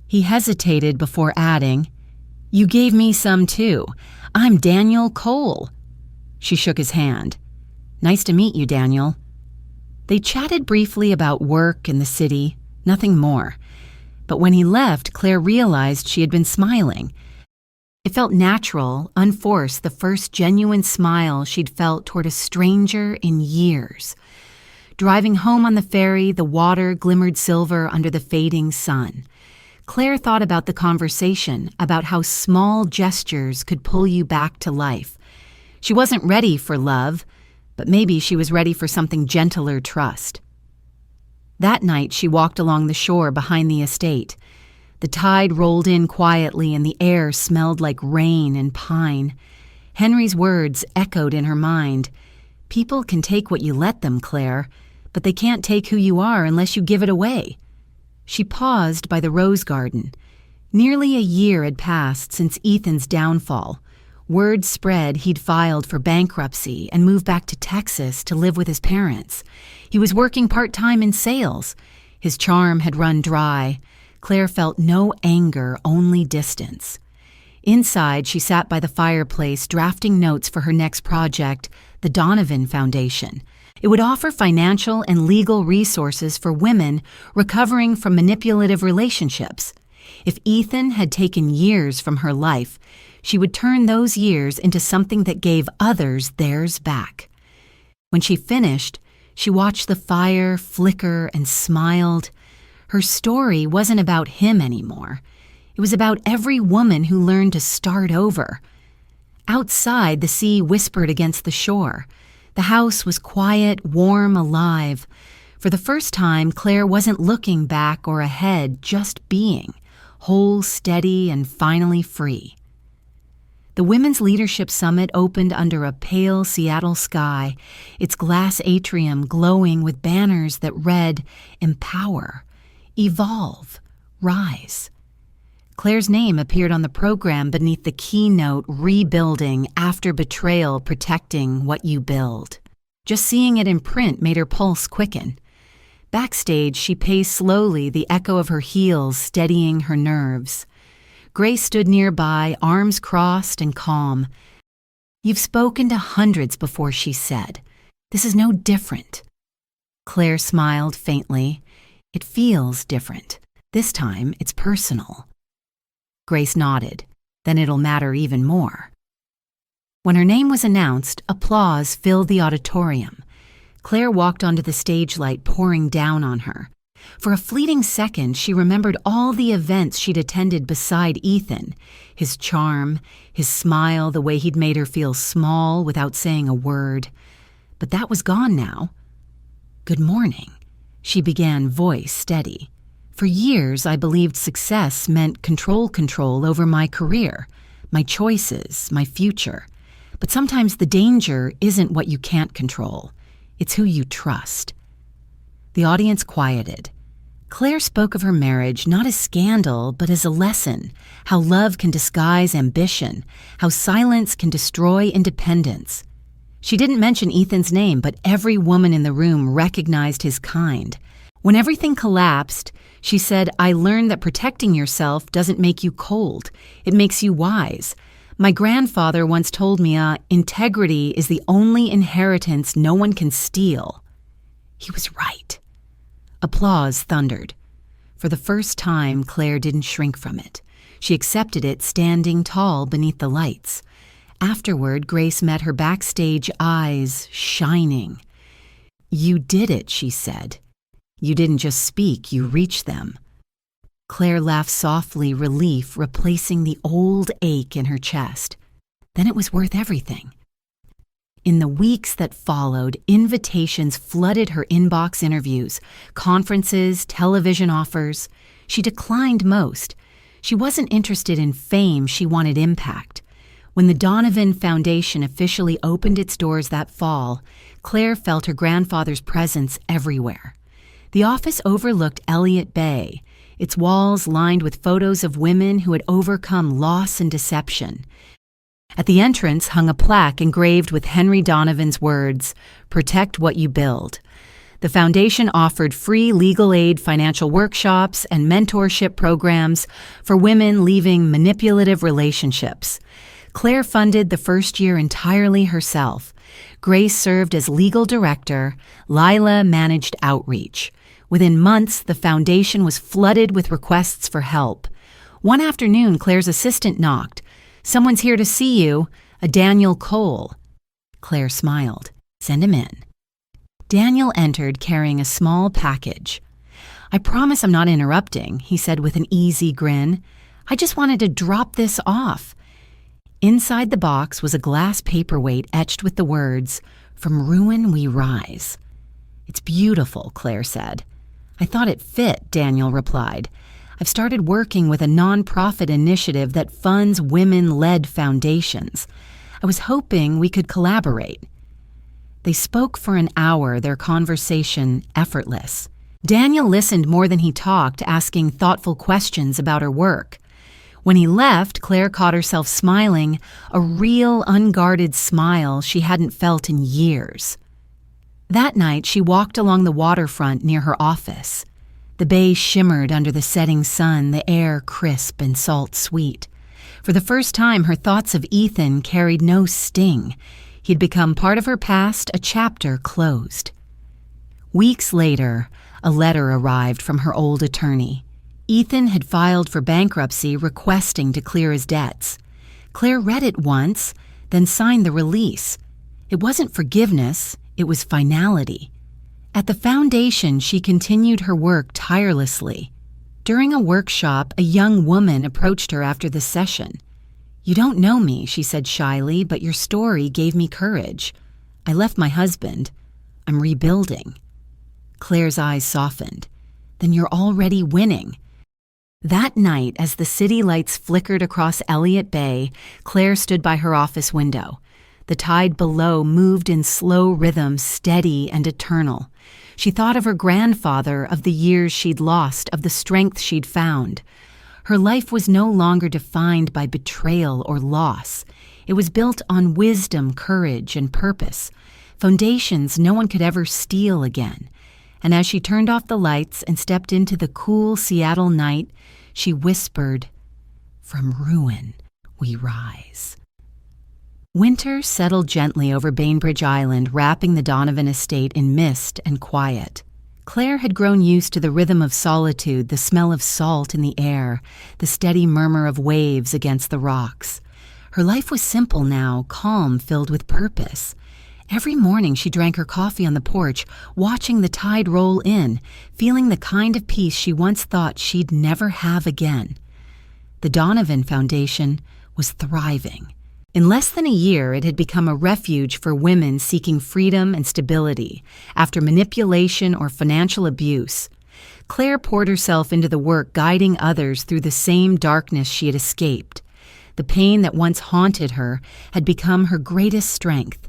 He hesitated before adding, "You gave me some too. I'm Daniel Cole." She shook his hand. "Nice to meet you, Daniel." They chatted briefly about work and the city, nothing more. But when he left, Claire realized she had been smiling. It felt natural, unforced, the first genuine smile she'd felt toward a stranger in years. Driving home on the ferry, the water glimmered silver under the fading sun. Claire thought about the conversation, about how small gestures could pull you back to life. She wasn't ready for love, but maybe she was ready for something gentler trust. That night, she walked along the shore behind the estate. The tide rolled in quietly and the air smelled like rain and pine. Henry's words echoed in her mind. People can take what you let them, Claire, but they can't take who you are unless you give it away. She paused by the rose garden. Nearly a year had passed since Ethan's downfall. Word spread he'd filed for bankruptcy and moved back to Texas to live with his parents. He was working part-time in sales. His charm had run dry. Claire felt no anger, only distance. Inside, she sat by the fireplace drafting notes for her next project, the Donovan Foundation. It would offer financial and legal resources for women recovering from manipulative relationships. If Ethan had taken years from her life, she would turn those years into something that gave others theirs back. When she finished, she watched the fire flicker and smiled. Her story wasn't about him anymore. It was about every woman who learned to start over. Outside, the sea whispered against the shore. The house was quiet, warm, alive. For the first time, Claire wasn't looking back or ahead, just being, whole, steady, and finally free. The Women's Leadership Summit opened under a pale Seattle sky, its glass atrium glowing with banners that read, "Empower, Evolve, Rise." Claire's name appeared on the program beneath the keynote, "Rebuilding After Betrayal, Protecting What You Build." Just seeing it in print made her pulse quicken. Backstage, she paced slowly, the echo of her heels steadying her nerves. Grace stood nearby, arms crossed and calm. "You've spoken to hundreds before," she said. "This is no different." Claire smiled faintly. "It feels different. This time, it's personal." Grace nodded. "Then it'll matter even more." When her name was announced, applause filled the auditorium. Claire walked onto the stage light pouring down on her. For a fleeting second, she remembered all the events she'd attended beside Ethan. His charm, his smile, the way he'd made her feel small without saying a word. But that was gone now. "Good morning," she began, voice steady. "For years, I believed success meant control over my career, my choices, my future. But sometimes the danger isn't what you can't control. It's who you trust." The audience quieted. Claire spoke of her marriage not as scandal, but as a lesson, how love can disguise ambition, how silence can destroy independence. She didn't mention Ethan's name, but every woman in the room recognized his kind. When everything collapsed, she said, "I learned that protecting yourself doesn't make you cold. It makes you wise. My grandfather once told me, integrity is the only inheritance no one can steal." He was right. Applause thundered. For the first time, Claire didn't shrink from it. She accepted it, standing tall beneath the lights. Afterward, Grace met her backstage eyes shining. "You did it," she said. "You didn't just speak, you reached them." Claire laughed softly, relief replacing the old ache in her chest. Then it was worth everything. In the weeks that followed, invitations flooded her inbox: interviews, conferences, television offers. She declined most. She wasn't interested in fame, she wanted impact. When the Donovan Foundation officially opened its doors that fall, Claire felt her grandfather's presence everywhere. The office overlooked Elliott Bay, its walls lined with photos of women who had overcome loss and deception. At the entrance hung a plaque engraved with Henry Donovan's words, "Protect what you build." The foundation offered free legal aid, financial workshops, and mentorship programs for women leaving manipulative relationships. Claire funded the first year entirely herself. Grace served as legal director. Lila managed outreach. Within months, the foundation was flooded with requests for help. One afternoon, Claire's assistant knocked. "Someone's here to see you, a Daniel Cole." Claire smiled. "Send him in." Daniel entered carrying a small package. "I promise I'm not interrupting," he said with an easy grin. "I just wanted to drop this off." Inside the box was a glass paperweight etched with the words, "From ruin we rise." "It's beautiful," Claire said. "I thought it fit," Daniel replied. I've started working with a nonprofit initiative that funds women-led foundations. I was hoping we could collaborate." They spoke for an hour, their conversation effortless. Daniel listened more than he talked, asking thoughtful questions about her work. When he left, Claire caught herself smiling, a real, unguarded smile she hadn't felt in years. That night, she walked along the waterfront near her office. The bay shimmered under the setting sun, the air crisp and salt-sweet. For the first time, her thoughts of Ethan carried no sting. He'd become part of her past, a chapter closed. Weeks later, a letter arrived from her old attorney. Ethan had filed for bankruptcy, requesting to clear his debts. Claire read it once, then signed the release. It wasn't forgiveness, it was finality. At the foundation, she continued her work tirelessly. During a workshop, a young woman approached her after the session. "You don't know me," she said shyly, "but your story gave me courage. I left my husband. I'm rebuilding." Claire's eyes softened. "Then you're already winning." That night, as the city lights flickered across Elliott Bay, Claire stood by her office window. The tide below moved in slow rhythm, steady and eternal. She thought of her grandfather, of the years she'd lost, of the strength she'd found. Her life was no longer defined by betrayal or loss. It was built on wisdom, courage, and purpose, foundations no one could ever steal again. And as she turned off the lights and stepped into the cool Seattle night, she whispered, "From ruin we rise." Winter settled gently over Bainbridge Island, wrapping the Donovan estate in mist and quiet. Claire had grown used to the rhythm of solitude, the smell of salt in the air, the steady murmur of waves against the rocks. Her life was simple now, calm, filled with purpose. Every morning she drank her coffee on the porch, watching the tide roll in, feeling the kind of peace she once thought she'd never have again. The Donovan Foundation was thriving. In less than a year, it had become a refuge for women seeking freedom and stability after manipulation or financial abuse. Claire poured herself into the work, guiding others through the same darkness she had escaped. The pain that once haunted her had become her greatest strength.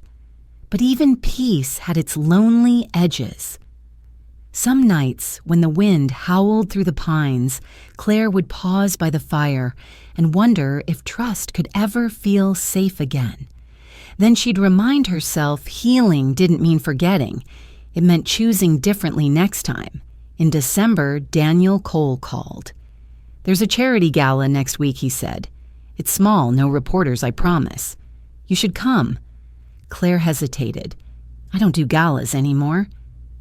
But even peace had its lonely edges. Some nights, when the wind howled through the pines, Claire would pause by the fire and wonder if trust could ever feel safe again. Then she'd remind herself healing didn't mean forgetting. It meant choosing differently next time. In December, Daniel Cole called. "There's a charity gala next week," he said. "It's small, no reporters, I promise. You should come." Claire hesitated. "I don't do galas anymore."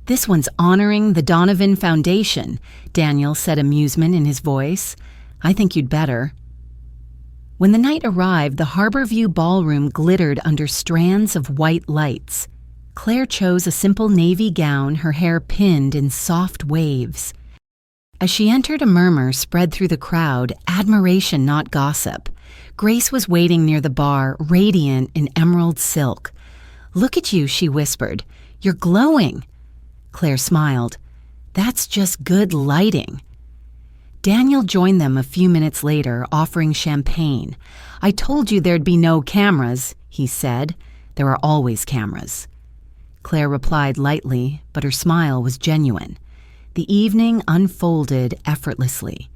"This one's honoring the Donovan Foundation," Daniel said, amusement in his voice. "I think you'd better." When the night arrived, the Harborview Ballroom glittered under strands of white lights. Claire chose a simple navy gown, her hair pinned in soft waves. As she entered, a murmur spread through the crowd, admiration, not gossip. Grace was waiting near the bar, radiant in emerald silk. "Look at you," she whispered. "You're glowing." Claire smiled. "That's just good lighting." Daniel joined them a few minutes later, offering champagne. "I told you there'd be no cameras," he said. "There are always cameras." Claire replied lightly, but her smile was genuine. The evening unfolded effortlessly.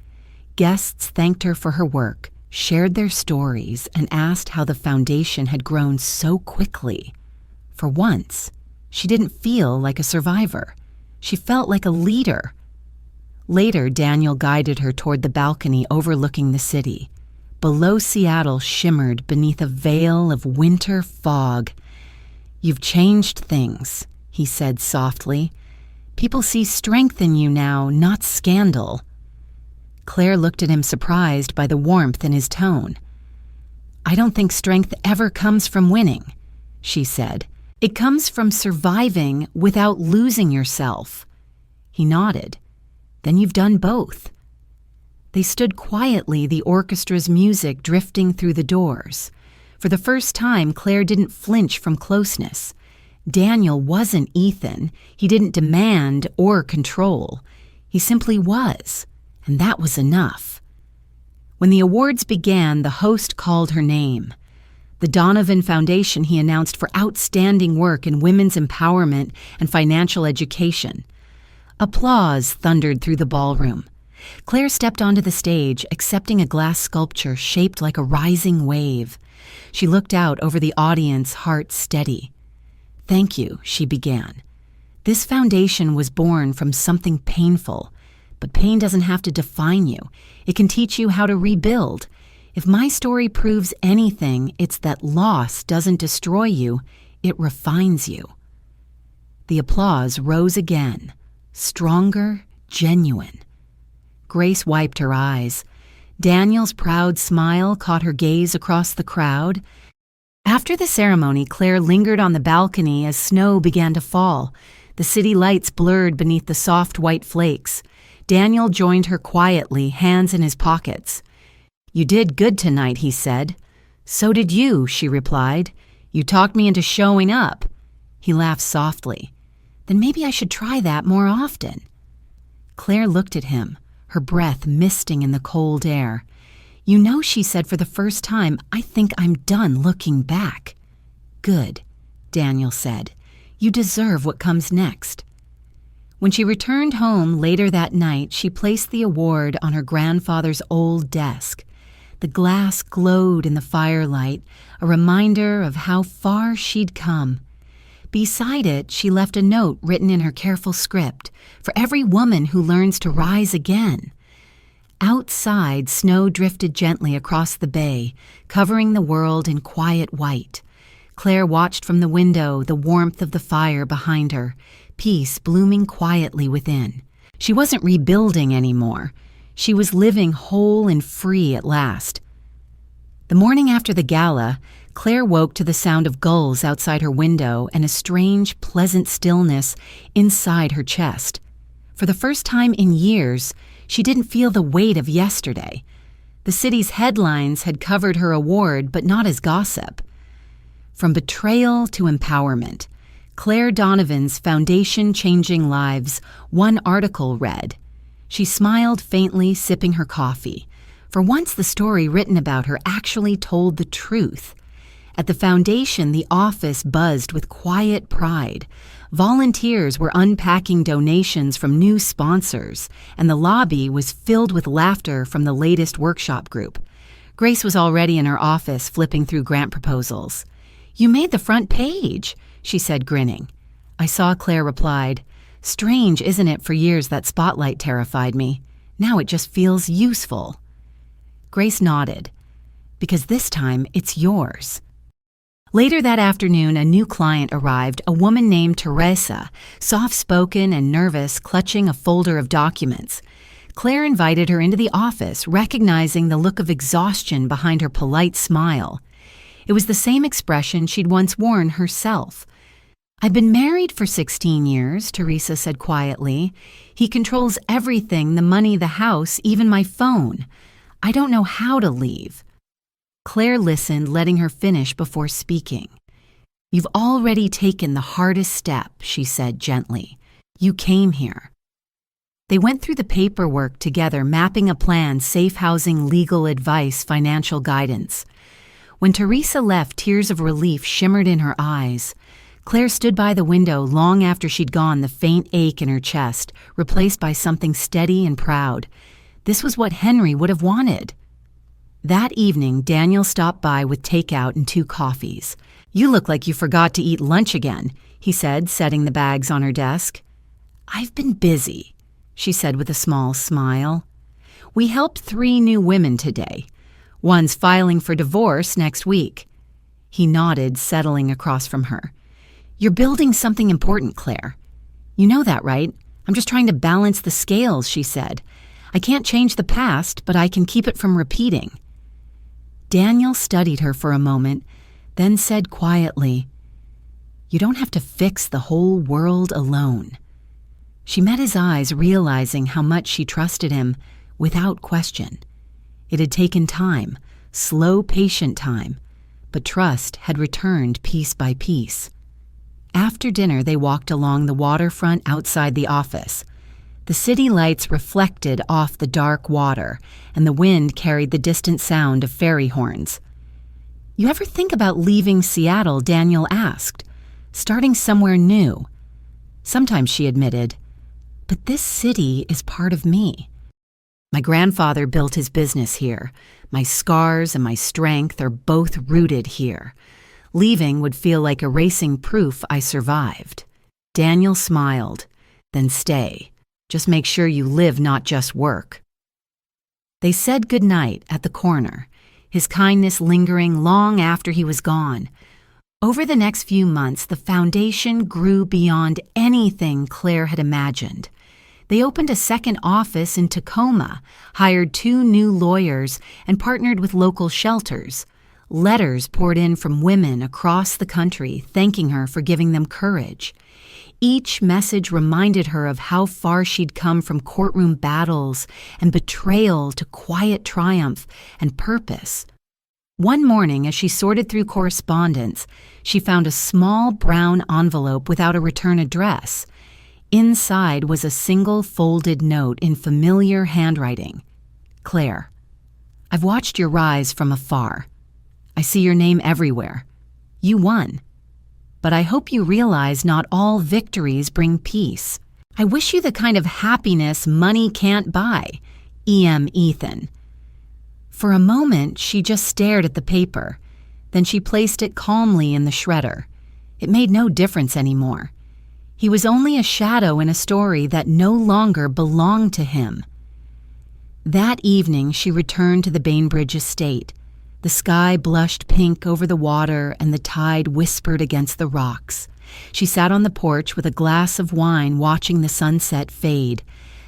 Guests thanked her for her work, shared their stories, and asked how the foundation had grown so quickly. For once, she didn't feel like a survivor. She felt like a leader. Later, Daniel guided her toward the balcony overlooking the city. Below, Seattle shimmered beneath a veil of winter fog. "You've changed things," he said softly. "People see strength in you now, not scandal." Claire looked at him, surprised by the warmth in his tone. "I don't think strength ever comes from winning," she said. "It comes from surviving without losing yourself." He nodded. "Then you've done both." They stood quietly, the orchestra's music drifting through the doors. For the first time, Claire didn't flinch from closeness. Daniel wasn't Ethan. He didn't demand or control. He simply was. and that was enough. When the awards began, the host called her name. The Donovan Foundation, he announced, for outstanding work in women's empowerment and financial education. Applause thundered through the ballroom. Claire stepped onto the stage, accepting a glass sculpture shaped like a rising wave. She looked out over the audience, heart steady. "Thank you," she began. "This foundation was born from something painful, but pain doesn't have to define you. It can teach you how to rebuild. If my story proves anything, it's that loss doesn't destroy you, it refines you." The applause rose again, stronger, genuine. Grace wiped her eyes. Daniel's proud smile caught her gaze across the crowd. After the ceremony, Claire lingered on the balcony as snow began to fall. The city lights blurred beneath the soft white flakes. Daniel joined her quietly, hands in his pockets. "You did good tonight," he said. "So did you," she replied. "You talked me into showing up." He laughed softly. "Then maybe I should try that more often." Claire looked at him, her breath misting in the cold air. "You know," she said for the first time, "I think I'm done looking back." "Good," Daniel said. "You deserve what comes next." When she returned home later that night, she placed the award on her grandfather's old desk. The glass glowed in the firelight, a reminder of how far she'd come. Beside it, she left a note written in her careful script, "For every woman who learns to rise again." Outside, snow drifted gently across the bay, covering the world in quiet white. Claire watched from the window, the warmth of the fire behind her, peace blooming quietly within. She wasn't rebuilding anymore. She was living whole and free at last. The morning after the gala, Claire woke to the sound of gulls outside her window and a strange, pleasant stillness inside her chest. For the first time in years, she didn't feel the weight of yesterday. The city's headlines had covered her award, but not as gossip. From betrayal to empowerment, Claire Donovan's Foundation Changing Lives, one article read. She smiled faintly, sipping her coffee. For once, the story written about her actually told the truth. At the foundation, the office buzzed with quiet pride. Volunteers were unpacking donations from new sponsors, and the lobby was filled with laughter from the latest workshop group. Grace was already in her office flipping through grant proposals. "You made the front page," she said, grinning. I saw, Claire replied. "Strange, isn't it? For years that spotlight terrified me. Now it just feels useful." Grace nodded. "Because this time it's yours." Later that afternoon, a new client arrived, a woman named Teresa, soft-spoken and nervous, clutching a folder of documents. Claire invited her into the office, recognizing the look of exhaustion behind her polite smile. It was the same expression she'd once worn herself. "I've been married for 16 years, Teresa said quietly. "He controls everything, the money, the house, even my phone. I don't know how to leave." Claire listened, letting her finish before speaking. "You've already taken the hardest step," she said gently. "You came here." They went through the paperwork together, mapping a plan, safe housing, legal advice, financial guidance. When Teresa left, tears of relief shimmered in her eyes. Claire stood by the window long after she'd gone, the faint ache in her chest, replaced by something steady and proud. This was what Henry would have wanted. That evening, Daniel stopped by with takeout and 2 coffees. "You look like you forgot to eat lunch again," he said, setting the bags on her desk. "I've been busy," she said with a small smile. "We helped 3 new women today. One's filing for divorce next week." He nodded, settling across from her. "You're building something important, Claire. You know that, right? I'm just trying to balance the scales," she said. "I can't change the past, but I can keep it from repeating." Daniel studied her for a moment, then said quietly, "You don't have to fix the whole world alone." She met his eyes, realizing how much she trusted him, without question. It had taken time, slow, patient time, but trust had returned piece by piece. After dinner, they walked along the waterfront outside the office. The city lights reflected off the dark water, and the wind carried the distant sound of ferry horns. "You ever think about leaving Seattle?" Daniel asked. "Starting somewhere new?" "Sometimes," she admitted. "But this city is part of me. My grandfather built his business here. My scars and my strength are both rooted here. Leaving would feel like erasing proof I survived." Daniel smiled. "Then stay. Just make sure you live, not just work." They said goodnight at the corner, his kindness lingering long after he was gone. Over the next few months, the foundation grew beyond anything Claire had imagined. They opened a second office in Tacoma, hired 2 new lawyers, and partnered with local shelters. Letters poured in from women across the country thanking her for giving them courage. Each message reminded her of how far she'd come from courtroom battles and betrayal to quiet triumph and purpose. One morning, as she sorted through correspondence, she found a small brown envelope without a return address. Inside was a single folded note in familiar handwriting. "Claire, I've watched your rise from afar. I see your name everywhere. You won. But I hope you realize not all victories bring peace. I wish you the kind of happiness money can't buy. E.M. Ethan." For a moment, she just stared at the paper. Then she placed it calmly in the shredder. It made no difference anymore. He was only a shadow in a story that no longer belonged to him. That evening, she returned to the Bainbridge estate. The sky blushed pink over the water, and the tide whispered against the rocks. She sat on the porch with a glass of wine, watching the sunset fade.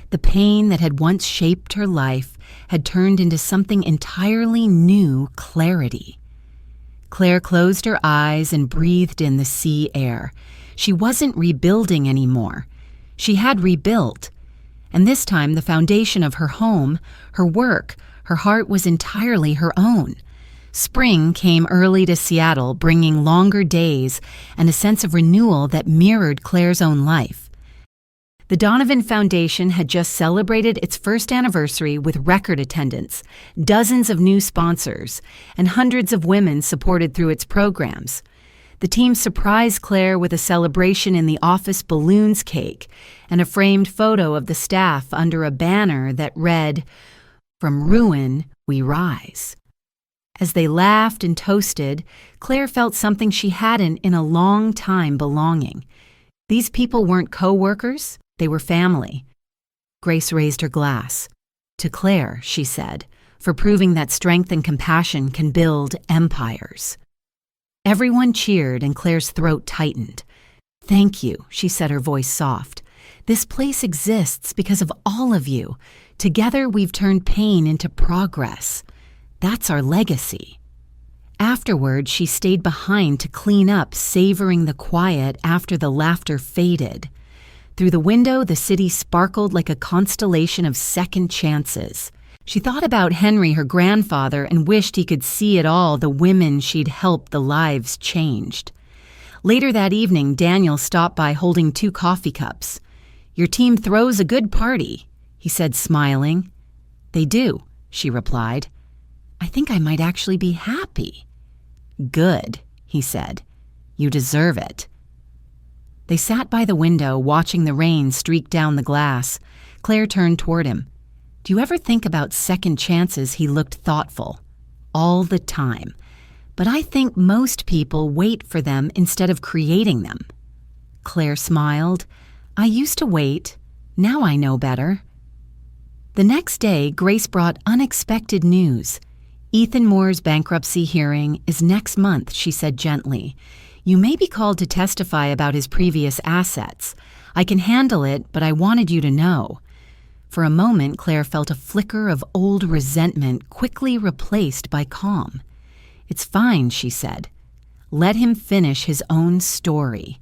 The pain that had once shaped her life had turned into something entirely new: clarity. Claire closed her eyes and breathed in the sea air. She wasn't rebuilding anymore. She had rebuilt. And this time, the foundation of her home, her work, her heart was entirely her own. Spring came early to Seattle, bringing longer days and a sense of renewal that mirrored Claire's own life. The Donovan Foundation had just celebrated its first anniversary with record attendance, dozens of new sponsors, and hundreds of women supported through its programs. The team surprised Claire with a celebration in the office balloons cake and a framed photo of the staff under a banner that read, "From ruin, we rise." As they laughed and toasted, Claire felt something she hadn't in a long time: belonging. These people weren't co-workers, they were family. Grace raised her glass. "To Claire," she said, "for proving that strength and compassion can build empires." Everyone cheered, and Claire's throat tightened. "Thank you," she said, her voice soft. "This place exists because of all of you. Together we've turned pain into progress. That's our legacy." Afterward, she stayed behind to clean up, savoring the quiet after the laughter faded. Through the window, the city sparkled like a constellation of second chances. She thought about Henry, her grandfather, and wished he could see it all: the women she'd helped, the lives changed. Later that evening, Daniel stopped by holding 2 coffee cups. "Your team throws a good party," he said, smiling. "They do," she replied. "I think I might actually be happy." "Good," he said. "You deserve it." They sat by the window, watching the rain streak down the glass. Claire turned toward him. "Do you ever think about second chances?" He looked thoughtful. "All the time. But I think most people wait for them instead of creating them." Claire smiled. "I used to wait. Now I know better." The next day, Grace brought unexpected news. "Ethan Moore's bankruptcy hearing is next month," she said gently. "You may be called to testify about his previous assets. I can handle it, but I wanted you to know." For a moment, Claire felt a flicker of old resentment, quickly replaced by calm. "It's fine," she said. "Let him finish his own story."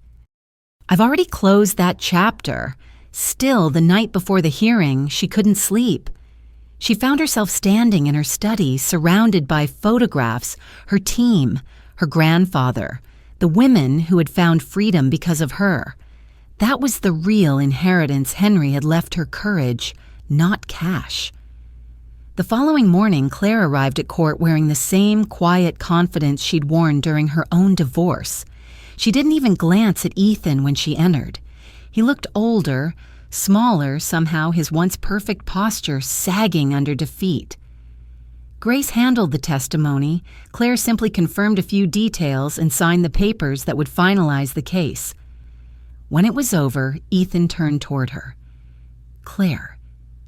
"I've already closed that chapter." Still, the night before the hearing, she couldn't sleep. She found herself standing in her study, surrounded by photographs, her team, her grandfather, the women who had found freedom because of her. That was the real inheritance Henry had left her: courage, not cash. The following morning, Claire arrived at court wearing the same quiet confidence she'd worn during her own divorce. She didn't even glance at Ethan when she entered. He looked older, smaller, somehow his once perfect posture sagging under defeat. Grace handled the testimony. Claire simply confirmed a few details and signed the papers that would finalize the case. When it was over, Ethan turned toward her. "Claire,"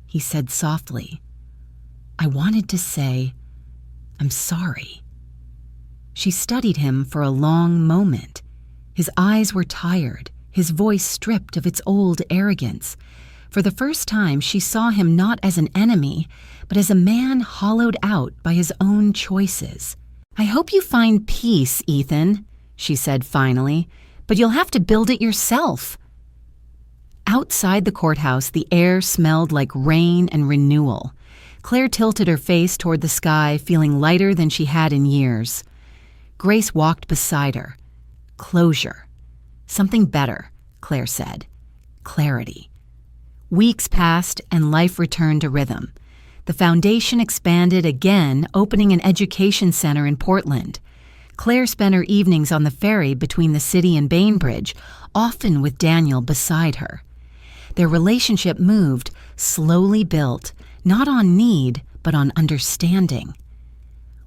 he said softly, "I wanted to say, I'm sorry." She studied him for a long moment. His eyes were tired, his voice stripped of its old arrogance. For the first time, she saw him not as an enemy, but as a man hollowed out by his own choices. "I hope you find peace, Ethan," she said finally, "but you'll have to build it yourself." Outside the courthouse, the air smelled like rain and renewal. Claire tilted her face toward the sky, feeling lighter than she had in years. Grace walked beside her. Closure. Something better, Claire said. Clarity. Weeks passed and life returned to rhythm. The foundation expanded again, opening an education center in Portland. Claire spent her evenings on the ferry between the city and Bainbridge, often with Daniel beside her. Their relationship moved, slowly built, not on need, but on understanding.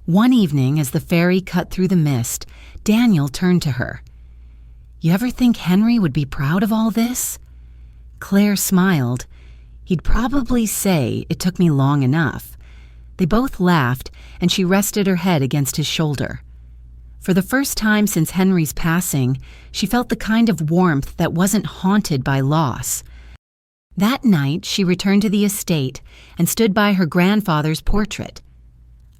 One evening, as the ferry cut through the mist, Daniel turned to her. "You ever think Henry would be proud of all this?" Claire smiled. "He'd probably say it took me long enough." They both laughed, and she rested her head against his shoulder. For the first time since Henry's passing, she felt the kind of warmth that wasn't haunted by loss. That night, she returned to the estate and stood by her grandfather's portrait.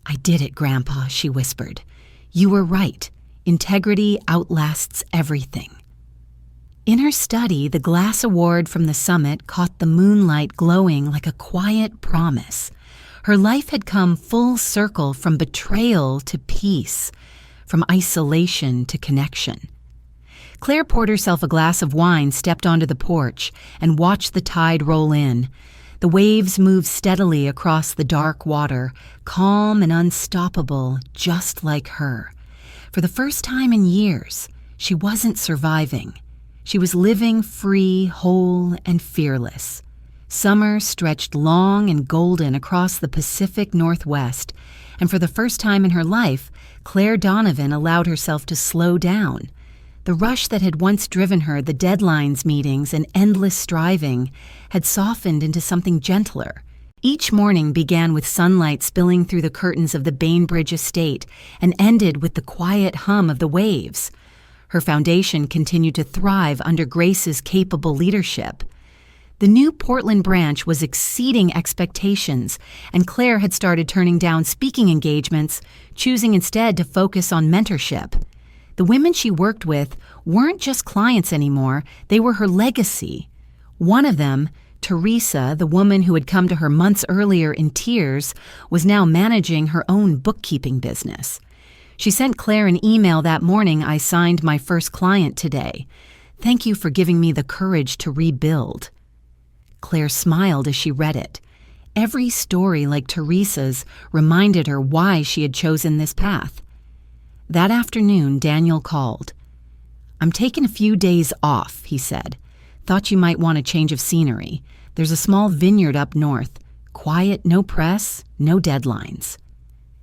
"I did it, Grandpa," she whispered. "You were right. Integrity outlasts everything." In her study, the glass award from the summit caught the moonlight glowing like a quiet promise. Her life had come full circle from betrayal to peace, from isolation to connection. Claire poured herself a glass of wine, stepped onto the porch, and watched the tide roll in. The waves moved steadily across the dark water, calm and unstoppable, just like her. For the first time in years, she wasn't surviving. She was living free, whole, and fearless. Summer stretched long and golden across the Pacific Northwest, and for the first time in her life, Claire Donovan allowed herself to slow down. The rush that had once driven her, the deadlines, meetings, and endless striving, had softened into something gentler. Each morning began with sunlight spilling through the curtains of the Bainbridge estate and ended with the quiet hum of the waves. Her foundation continued to thrive under Grace's capable leadership. The new Portland branch was exceeding expectations, and Claire had started turning down speaking engagements, choosing instead to focus on mentorship. The women she worked with weren't just clients anymore, they were her legacy. One of them, Teresa, the woman who had come to her months earlier in tears, was now managing her own bookkeeping business. She sent Claire an email that morning. "I signed my first client today. Thank you for giving me the courage to rebuild." Claire smiled as she read it. Every story like Teresa's reminded her why she had chosen this path. That afternoon, Daniel called. "I'm taking a few days off," he said. "Thought you might want a change of scenery. There's a small vineyard up north. Quiet, no press, no deadlines."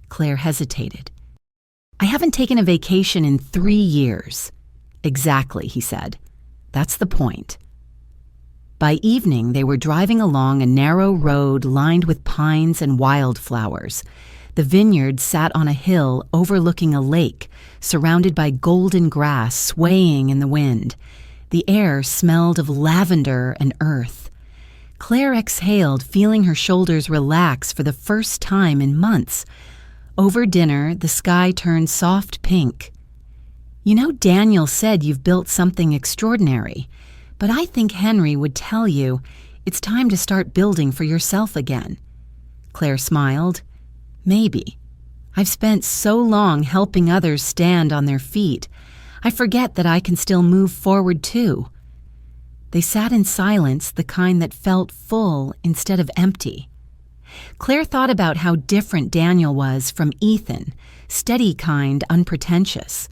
Claire hesitated. "I haven't taken a vacation in 3 years. "Exactly," he said. "That's the point." By evening, they were driving along a narrow road lined with pines and wildflowers. The vineyard sat on a hill overlooking a lake, surrounded by golden grass swaying in the wind. The air smelled of lavender and earth. Claire exhaled, feeling her shoulders relax for the first time in months. Over dinner, the sky turned soft pink. "You know, Daniel said you've built something extraordinary, but I think Henry would tell you it's time to start building for yourself again." Claire smiled. "Maybe. I've spent so long helping others stand on their feet. I forget that I can still move forward too." They sat in silence, the kind that felt full instead of empty. Claire thought about how different Daniel was from Ethan, steady kind, unpretentious.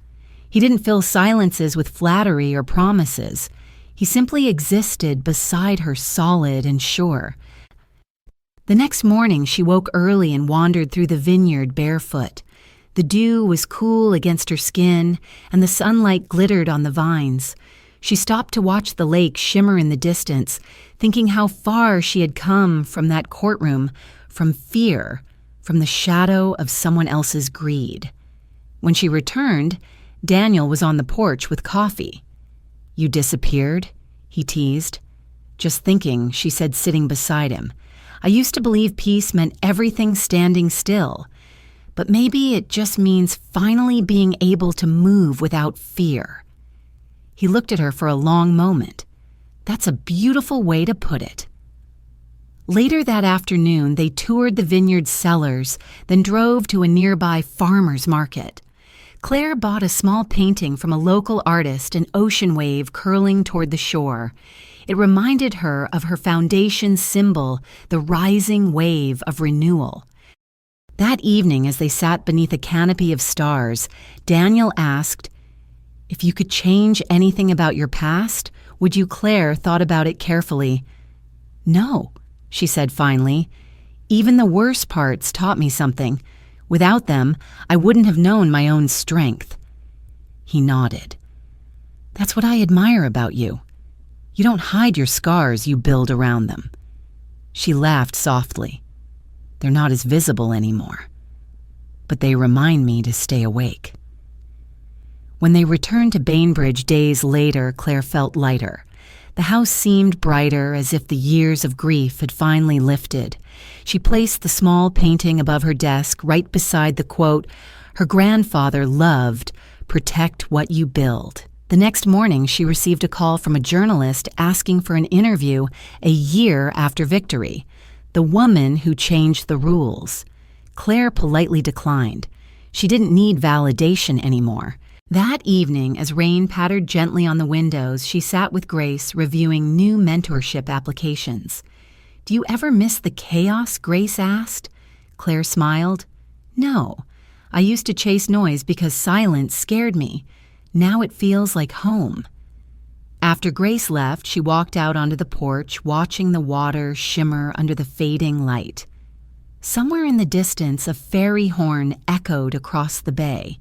He didn't fill silences with flattery or promises. He simply existed beside her, solid and sure. The next morning, she woke early and wandered through the vineyard barefoot. The dew was cool against her skin, and the sunlight glittered on the vines. She stopped to watch the lake shimmer in the distance, thinking how far she had come from that courtroom, from fear, from the shadow of someone else's greed. When she returned, Daniel was on the porch with coffee. "You disappeared?" he teased. "Just thinking," she said, sitting beside him. "I used to believe peace meant everything standing still. But maybe it just means finally being able to move without fear." He looked at her for a long moment. "That's a beautiful way to put it." Later that afternoon, they toured the vineyard cellars, then drove to a nearby farmer's market. Claire bought a small painting from a local artist, an ocean wave curling toward the shore. It reminded her of her foundation's symbol, the rising wave of renewal. That evening, as they sat beneath a canopy of stars, Daniel asked, "If you could change anything about your past, would you?" Claire thought about it carefully. "No," she said finally. "Even the worst parts taught me something. Without them, I wouldn't have known my own strength." He nodded. "That's what I admire about you. You don't hide your scars, you build around them." She laughed softly. "They're not as visible anymore. But they remind me to stay awake." When they returned to Bainbridge days later, Claire felt lighter. The house seemed brighter, as if the years of grief had finally lifted. She placed the small painting above her desk, right beside the quote her grandfather loved, "Protect what you build." The next morning, she received a call from a journalist asking for an interview a year after victory. The woman who changed the rules. Claire politely declined. She didn't need validation anymore. That evening, as rain pattered gently on the windows, she sat with Grace reviewing new mentorship applications. "Do you ever miss the chaos?" Grace asked. Claire smiled. "No. I used to chase noise because silence scared me. Now it feels like home." After Grace left, she walked out onto the porch, watching the water shimmer under the fading light. Somewhere in the distance, a fairy horn echoed across the bay.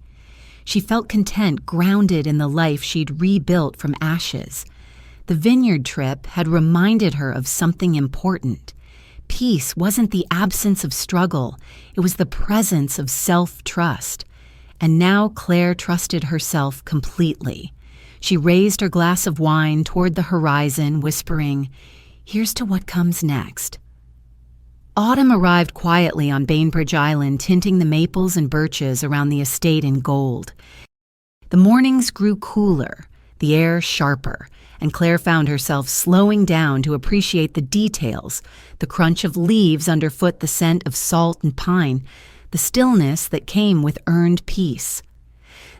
She felt content, grounded in the life she'd rebuilt from ashes. The vineyard trip had reminded her of something important. Peace wasn't the absence of struggle, it was the presence of self-trust. And now Claire trusted herself completely. She raised her glass of wine toward the horizon, whispering, "Here's to what comes next." Autumn arrived quietly on Bainbridge Island, tinting the maples and birches around the estate in gold. The mornings grew cooler, the air sharper, and Claire found herself slowing down to appreciate the details, the crunch of leaves underfoot, the scent of salt and pine, the stillness that came with earned peace.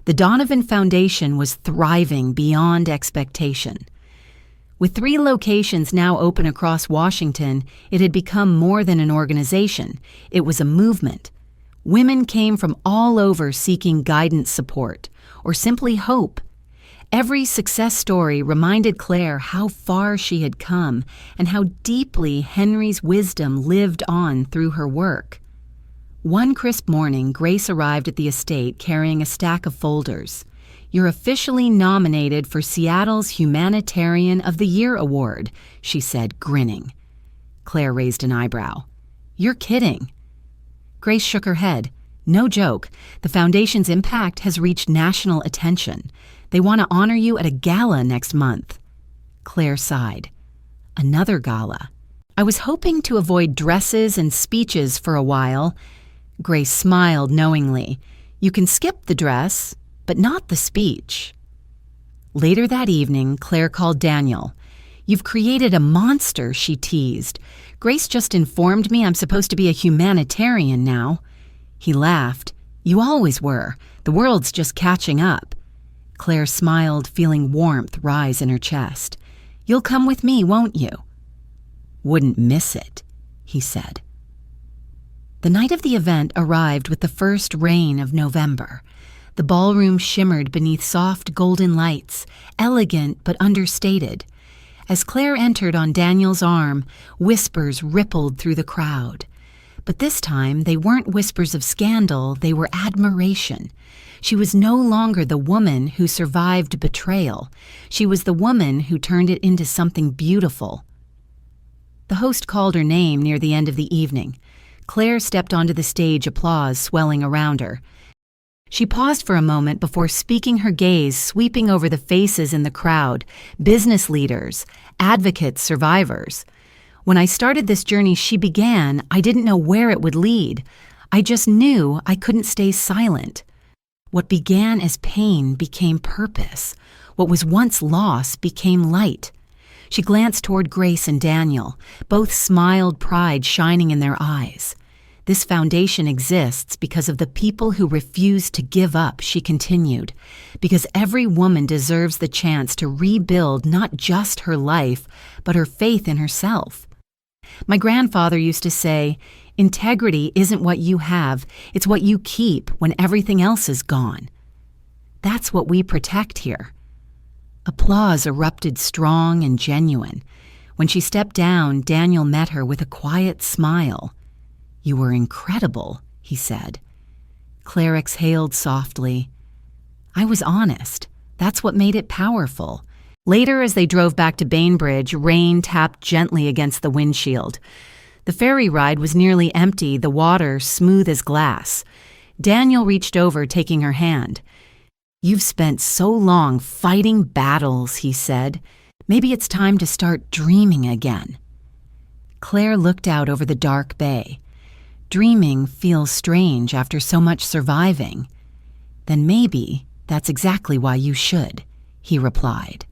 The Donovan Foundation was thriving beyond expectation. With 3 locations now open across Washington, it had become more than an organization. It was a movement. Women came from all over seeking guidance, support, or simply hope. Every success story reminded Claire how far she had come and how deeply Henry's wisdom lived on through her work. One crisp morning, Grace arrived at the estate carrying a stack of folders. "You're officially nominated for Seattle's Humanitarian of the Year award," she said, grinning. Claire raised an eyebrow. "You're kidding." Grace shook her head. "No joke. The foundation's impact has reached national attention. They want to honor you at a gala next month." Claire sighed. "Another gala. I was hoping to avoid dresses and speeches for a while." Grace smiled knowingly. "You can skip the dress, but not the speech." Later that evening, Claire called Daniel. "You've created a monster," she teased. "Grace just informed me I'm supposed to be a humanitarian now." He laughed. "You always were. The world's just catching up." Claire smiled, feeling warmth rise in her chest. You'll come with me, won't you?" "Wouldn't miss it," he said. The night of the event arrived with the first rain of November. The ballroom shimmered beneath soft golden lights, elegant but understated. As Claire entered on Daniel's arm, whispers rippled through the crowd. But this time, they weren't whispers of scandal, they were admiration. She was no longer the woman who survived betrayal. She was the woman who turned it into something beautiful. The host called her name near the end of the evening. Claire stepped onto the stage, applause swelling around her. She paused for a moment before speaking, her gaze sweeping over the faces in the crowd, business leaders, advocates, survivors. "When I started this journey she began, I didn't know where it would lead. I just knew I couldn't stay silent. What began as pain became purpose. What was once loss became light." She glanced toward Grace and Daniel. Both smiled, pride shining in their eyes. "This foundation exists because of the people who refuse to give up," she continued, "because every woman deserves the chance to rebuild not just her life, but her faith in herself. My grandfather used to say, 'Integrity isn't what you have, it's what you keep when everything else is gone.' That's what we protect here." Applause erupted strong and genuine. When she stepped down, Daniel met her with a quiet smile. "You were incredible," he said. Claire exhaled softly. "I was honest. That's what made it powerful." Later, as they drove back to Bainbridge, rain tapped gently against the windshield. The ferry ride was nearly empty, the water smooth as glass. Daniel reached over, taking her hand. "You've spent so long fighting battles," he said. "Maybe it's time to start dreaming again." Claire looked out over the dark bay. "Dreaming feels strange after so much surviving." "Then maybe that's exactly why you should," he replied.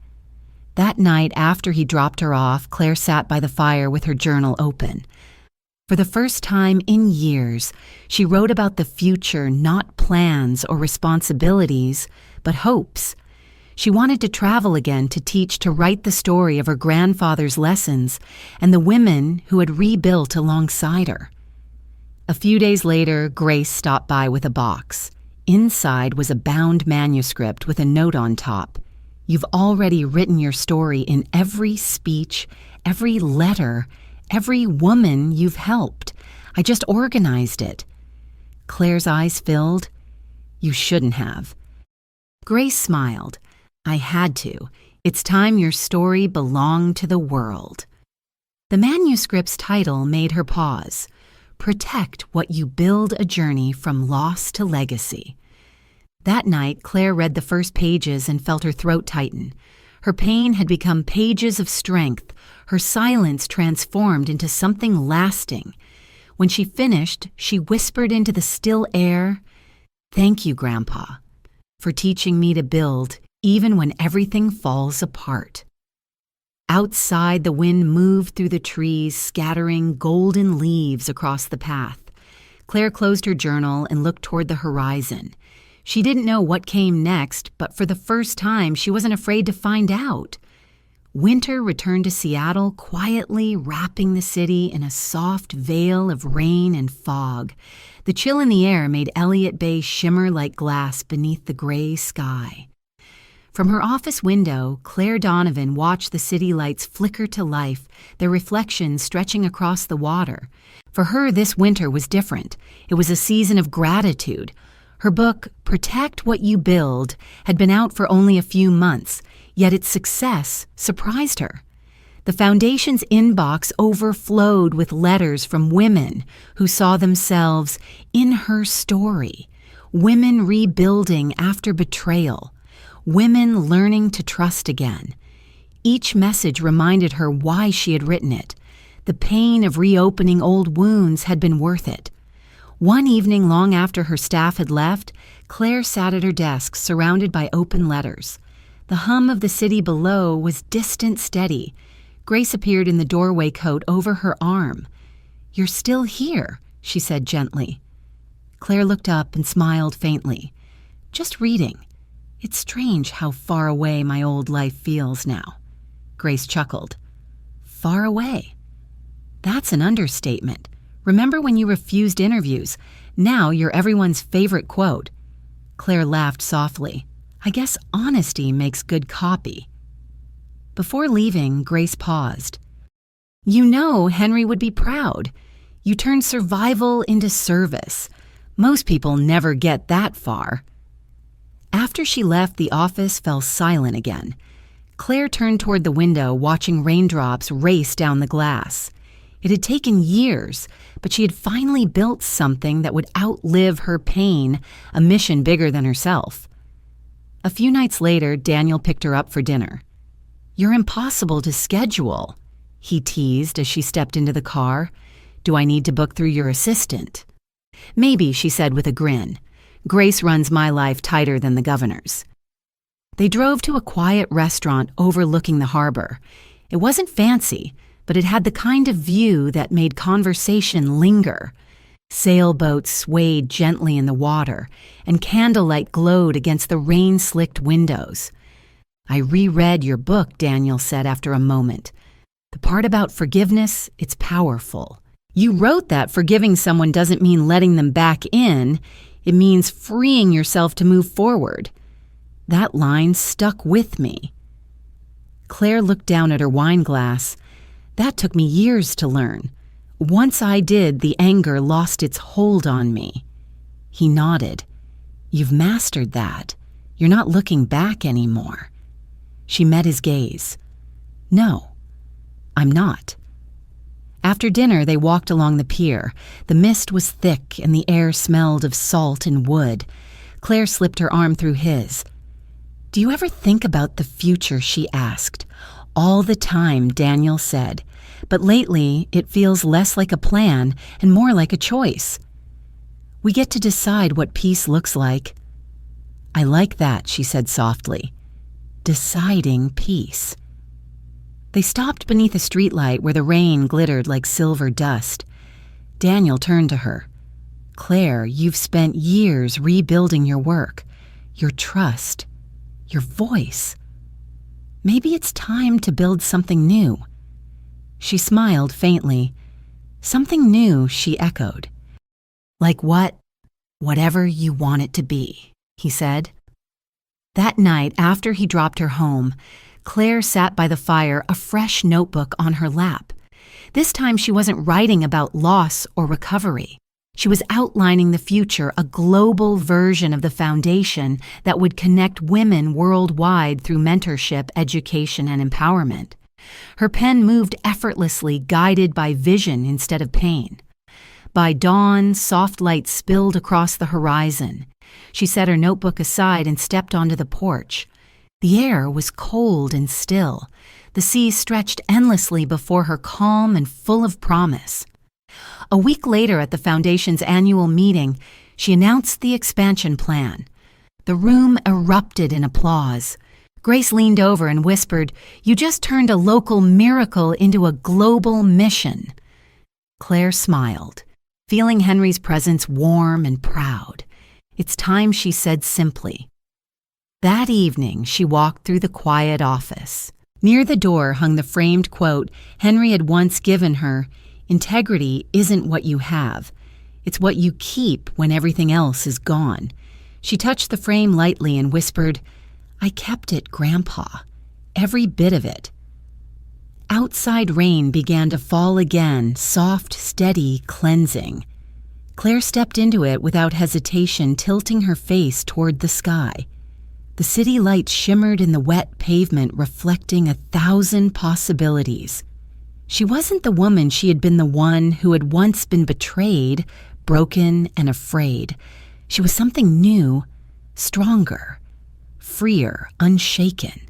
That night, after he dropped her off, Claire sat by the fire with her journal open. For the first time in years, she wrote about the future, not plans or responsibilities, but hopes. She wanted to travel again, to teach, to write the story of her grandfather's lessons and the women who had rebuilt alongside her. A few days later, Grace stopped by with a box. Inside was a bound manuscript with a note on top. "You've already written your story in every speech, every letter, every woman you've helped. I just organized it." Claire's eyes filled. "You shouldn't have." Grace smiled. "I had to. It's time your story belonged to the world." The manuscript's title made her pause. "Protect what you build, a journey from loss to legacy." That night, Claire read the first pages and felt her throat tighten. Her pain had become pages of strength, her silence transformed into something lasting. When she finished, she whispered into the still air, "Thank you, Grandpa, for teaching me to build even when everything falls apart." Outside, the wind moved through the trees, scattering golden leaves across the path. Claire closed her journal and looked toward the horizon. She didn't know what came next, but for the first time, she wasn't afraid to find out. Winter returned to Seattle, quietly wrapping the city in a soft veil of rain and fog. The chill in the air made Elliott Bay shimmer like glass beneath the gray sky. From her office window, Claire Donovan watched the city lights flicker to life, their reflections stretching across the water. For her, this winter was different. It was a season of gratitude. Her book, Protect What You Build, had been out for only a few months, yet its success surprised her. The Foundation's inbox overflowed with letters from women who saw themselves in her story, women rebuilding after betrayal, women learning to trust again. Each message reminded her why she had written it. The pain of reopening old wounds had been worth it. One evening, long after her staff had left, Claire sat at her desk, surrounded by open letters. The hum of the city below was distant, steady. Grace appeared in the doorway, coat over her arm. "You're still here," she said gently. Claire looked up and smiled faintly. "Just reading. It's strange how far away my old life feels now." Grace chuckled. Far away. That's an understatement. Remember when you refused interviews? Now you're everyone's favorite quote. Claire laughed softly. I guess honesty makes good copy. Before leaving, Grace paused. You know Henry would be proud. You turned survival into service. Most people never get that far. After she left, the office fell silent again. Claire turned toward the window, watching raindrops race down the glass. It had taken years, but she had finally built something that would outlive her pain, a mission bigger than herself. A few nights later, Daniel picked her up for dinner. You're impossible to schedule, he teased as she stepped into the car. Do I need to book through your assistant? Maybe, she said with a grin. Grace runs my life tighter than the governor's. They drove to a quiet restaurant overlooking the harbor. It wasn't fancy, but it had the kind of view that made conversation linger. Sailboats swayed gently in the water, and candlelight glowed against the rain-slicked windows. I reread your book, Daniel said after a moment. The part about forgiveness, it's powerful. You wrote that forgiving someone doesn't mean letting them back in. It means freeing yourself to move forward. That line stuck with me. Claire looked down at her wine glass. That took me years to learn. Once I did, the anger lost its hold on me. He nodded. You've mastered that. You're not looking back anymore. She met his gaze. No, I'm not. After dinner, they walked along the pier. The mist was thick and the air smelled of salt and wood. Claire slipped her arm through his. Do you ever think about the future, she asked. All the time, Daniel said. But lately, it feels less like a plan and more like a choice. We get to decide what peace looks like. I like that, she said softly. Deciding peace. They stopped beneath a streetlight where the rain glittered like silver dust. Daniel turned to her. Claire, you've spent years rebuilding your work, your trust, your voice. Maybe it's time to build something new. She smiled faintly. Something new, she echoed. Like what? Whatever you want it to be, he said. That night, after he dropped her home, Claire sat by the fire, a fresh notebook on her lap. This time she wasn't writing about loss or recovery. She was outlining the future, a global version of the foundation that would connect women worldwide through mentorship, education, and empowerment. Her pen moved effortlessly, guided by vision instead of pain. By dawn, soft light spilled across the horizon. She set her notebook aside and stepped onto the porch. The air was cold and still. The sea stretched endlessly before her, calm and full of promise. A week later, at the Foundation's annual meeting, she announced the expansion plan. The room erupted in applause. Grace leaned over and whispered, "You just turned a local miracle into a global mission." Claire smiled, feeling Henry's presence warm and proud. It's time, she said simply. That evening, she walked through the quiet office. Near the door hung the framed quote Henry had once given her, "Integrity isn't what you have. It's what you keep when everything else is gone." She touched the frame lightly and whispered, "I kept it, Grandpa. Every bit of it." Outside rain began to fall again, soft, steady, cleansing. Claire stepped into it without hesitation, tilting her face toward the sky. The city lights shimmered in the wet pavement, reflecting 1,000 possibilities. She wasn't the woman she had been, the one who had once been betrayed, broken, and afraid. She was something new, stronger, freer, unshaken.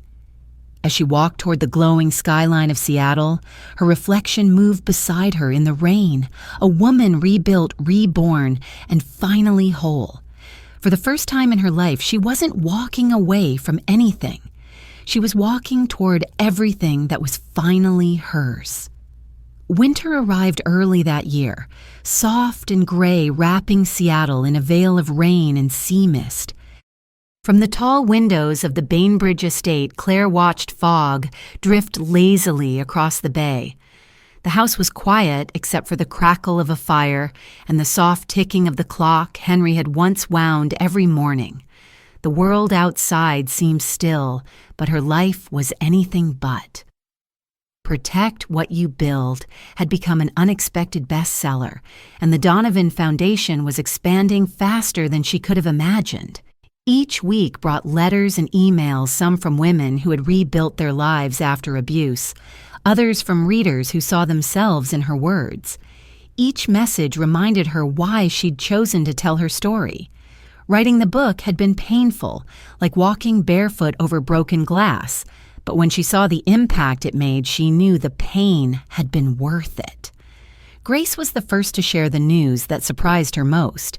As she walked toward the glowing skyline of Seattle, her reflection moved beside her in the rain, a woman rebuilt, reborn, and finally whole. For the first time in her life, she wasn't walking away from anything. She was walking toward everything that was finally hers. Winter arrived early that year, soft and gray, wrapping Seattle in a veil of rain and sea mist. From the tall windows of the Bainbridge estate, Claire watched fog drift lazily across the bay. The house was quiet except for the crackle of a fire and the soft ticking of the clock Henry had once wound every morning. The world outside seemed still, but her life was anything but. Protect What You Build had become an unexpected bestseller, and the Donovan Foundation was expanding faster than she could have imagined. Each week brought letters and emails, some from women who had rebuilt their lives after abuse, others from readers who saw themselves in her words. Each message reminded her why she'd chosen to tell her story. Writing the book had been painful, like walking barefoot over broken glass, but when she saw the impact it made, she knew the pain had been worth it. Grace was the first to share the news that surprised her most.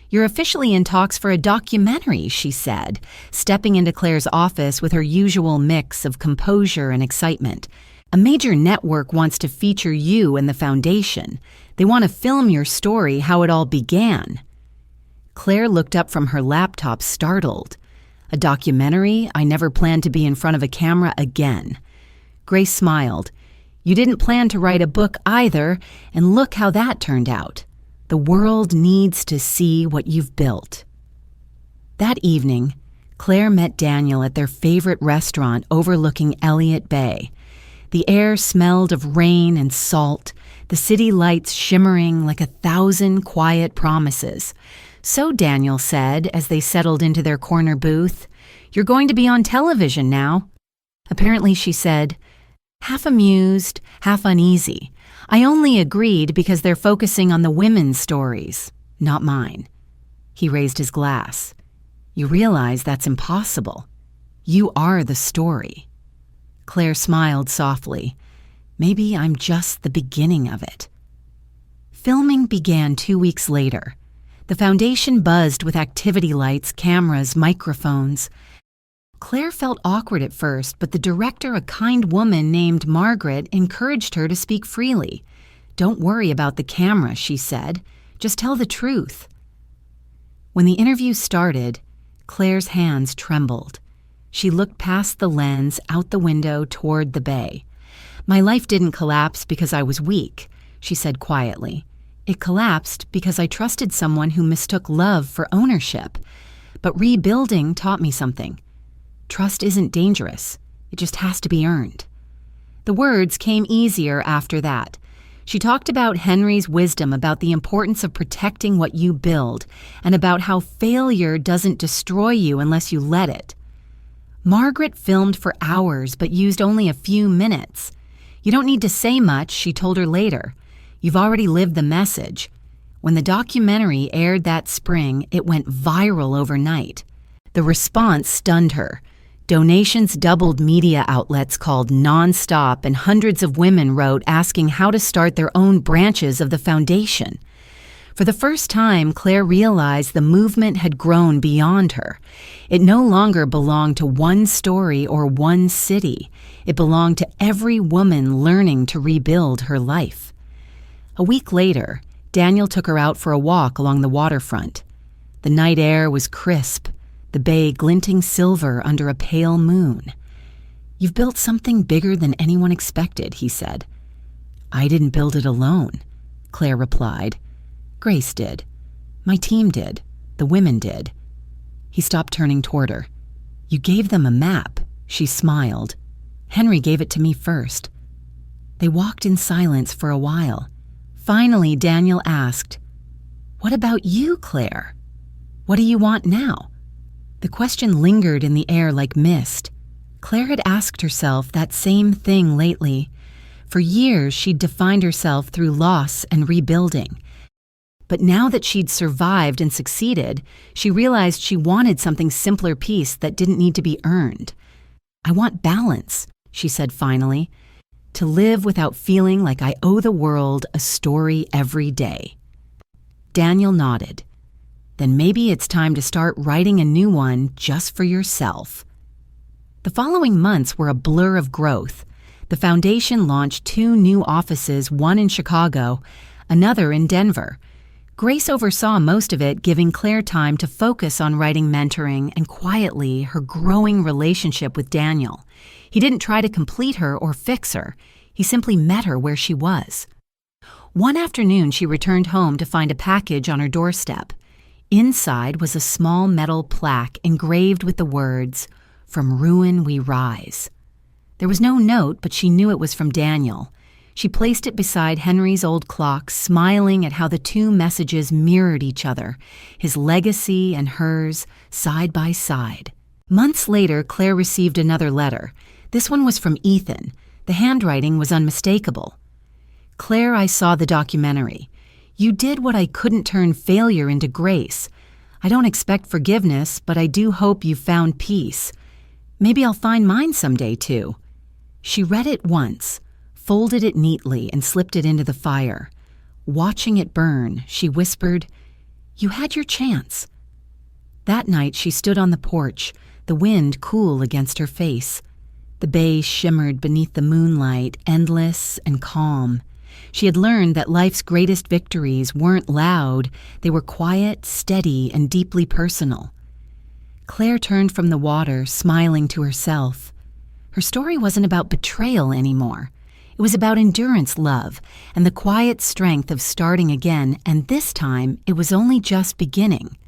"You're officially in talks for a documentary," she said, stepping into Claire's office with her usual mix of composure and excitement. "A major network wants to feature you and the foundation. They want to film your story, how it all began." Claire looked up from her laptop, startled. "A documentary? I never planned to be in front of a camera again." Grace smiled. "You didn't plan to write a book either, and look how that turned out. The world needs to see what you've built." That evening, Claire met Daniel at their favorite restaurant overlooking Elliott Bay. The air smelled of rain and salt, the city lights shimmering like 1,000 quiet promises. "So," Daniel said as they settled into their corner booth, "you're going to be on television now." Apparently, she said, half amused, half uneasy. "I only agreed because they're focusing on the women's stories, not mine." He raised his glass. "You realize that's impossible. You are the story." Claire smiled softly. "Maybe I'm just the beginning of it." Filming began 2 weeks later. The foundation buzzed with activity lights, cameras, microphones. Claire felt awkward at first, but the director, a kind woman named Margaret, encouraged her to speak freely. "Don't worry about the camera," she said. "Just tell the truth." When the interview started, Claire's hands trembled. She looked past the lens, out the window, toward the bay. "My life didn't collapse because I was weak," she said quietly. "It collapsed because I trusted someone who mistook love for ownership. But rebuilding taught me something. Trust isn't dangerous. It just has to be earned." The words came easier after that. She talked about Henry's wisdom about the importance of protecting what you build and about how failure doesn't destroy you unless you let it. Margaret filmed for hours but used only a few minutes. "You don't need to say much," she told her later. "You've already lived the message." When the documentary aired that spring, it went viral overnight. The response stunned her. Donations doubled, media outlets called nonstop, and hundreds of women wrote asking how to start their own branches of the foundation. For the first time, Claire realized the movement had grown beyond her. It no longer belonged to one story or one city. It belonged to every woman learning to rebuild her life. A week later, Daniel took her out for a walk along the waterfront. The night air was crisp, the bay glinting silver under a pale moon. "You've built something bigger than anyone expected," he said. "I didn't build it alone," Claire replied. "Grace did. My team did. The women did." He stopped, turning toward her. "You gave them a map," she smiled. "Henry gave it to me first." They walked in silence for a while. Finally, Daniel asked, "What about you, Claire? What do you want now?" The question lingered in the air like mist. Claire had asked herself that same thing lately. For years, she'd defined herself through loss and rebuilding. But now that she'd survived and succeeded, she realized she wanted something simpler, peace that didn't need to be earned. "I want balance," she said finally. "To live without feeling like I owe the world a story every day." Daniel nodded. "Then maybe it's time to start writing a new one just for yourself." The following months were a blur of growth. The foundation launched 2 new offices, one in Chicago, another in Denver. Grace oversaw most of it, giving Claire time to focus on writing mentoring and quietly her growing relationship with Daniel. He didn't try to complete her or fix her. He simply met her where she was. One afternoon, she returned home to find a package on her doorstep. Inside was a small metal plaque engraved with the words, "From ruin we rise." There was no note, but she knew it was from Daniel. She placed it beside Henry's old clock, smiling at how the two messages mirrored each other, his legacy and hers, side by side. Months later, Claire received another letter. This one was from Ethan. The handwriting was unmistakable. "Claire, I saw the documentary. You did what I couldn't turn failure into grace. I don't expect forgiveness, but I do hope you found peace. Maybe I'll find mine someday, too." She read it once, folded it neatly, and slipped it into the fire. Watching it burn, she whispered, "You had your chance." That night, she stood on the porch, the wind cool against her face. The bay shimmered beneath the moonlight, endless and calm. She had learned that life's greatest victories weren't loud, they were quiet, steady, and deeply personal. Claire turned from the water, smiling to herself. Her story wasn't about betrayal anymore. It was about endurance, love, and the quiet strength of starting again, and this time it was only just beginning.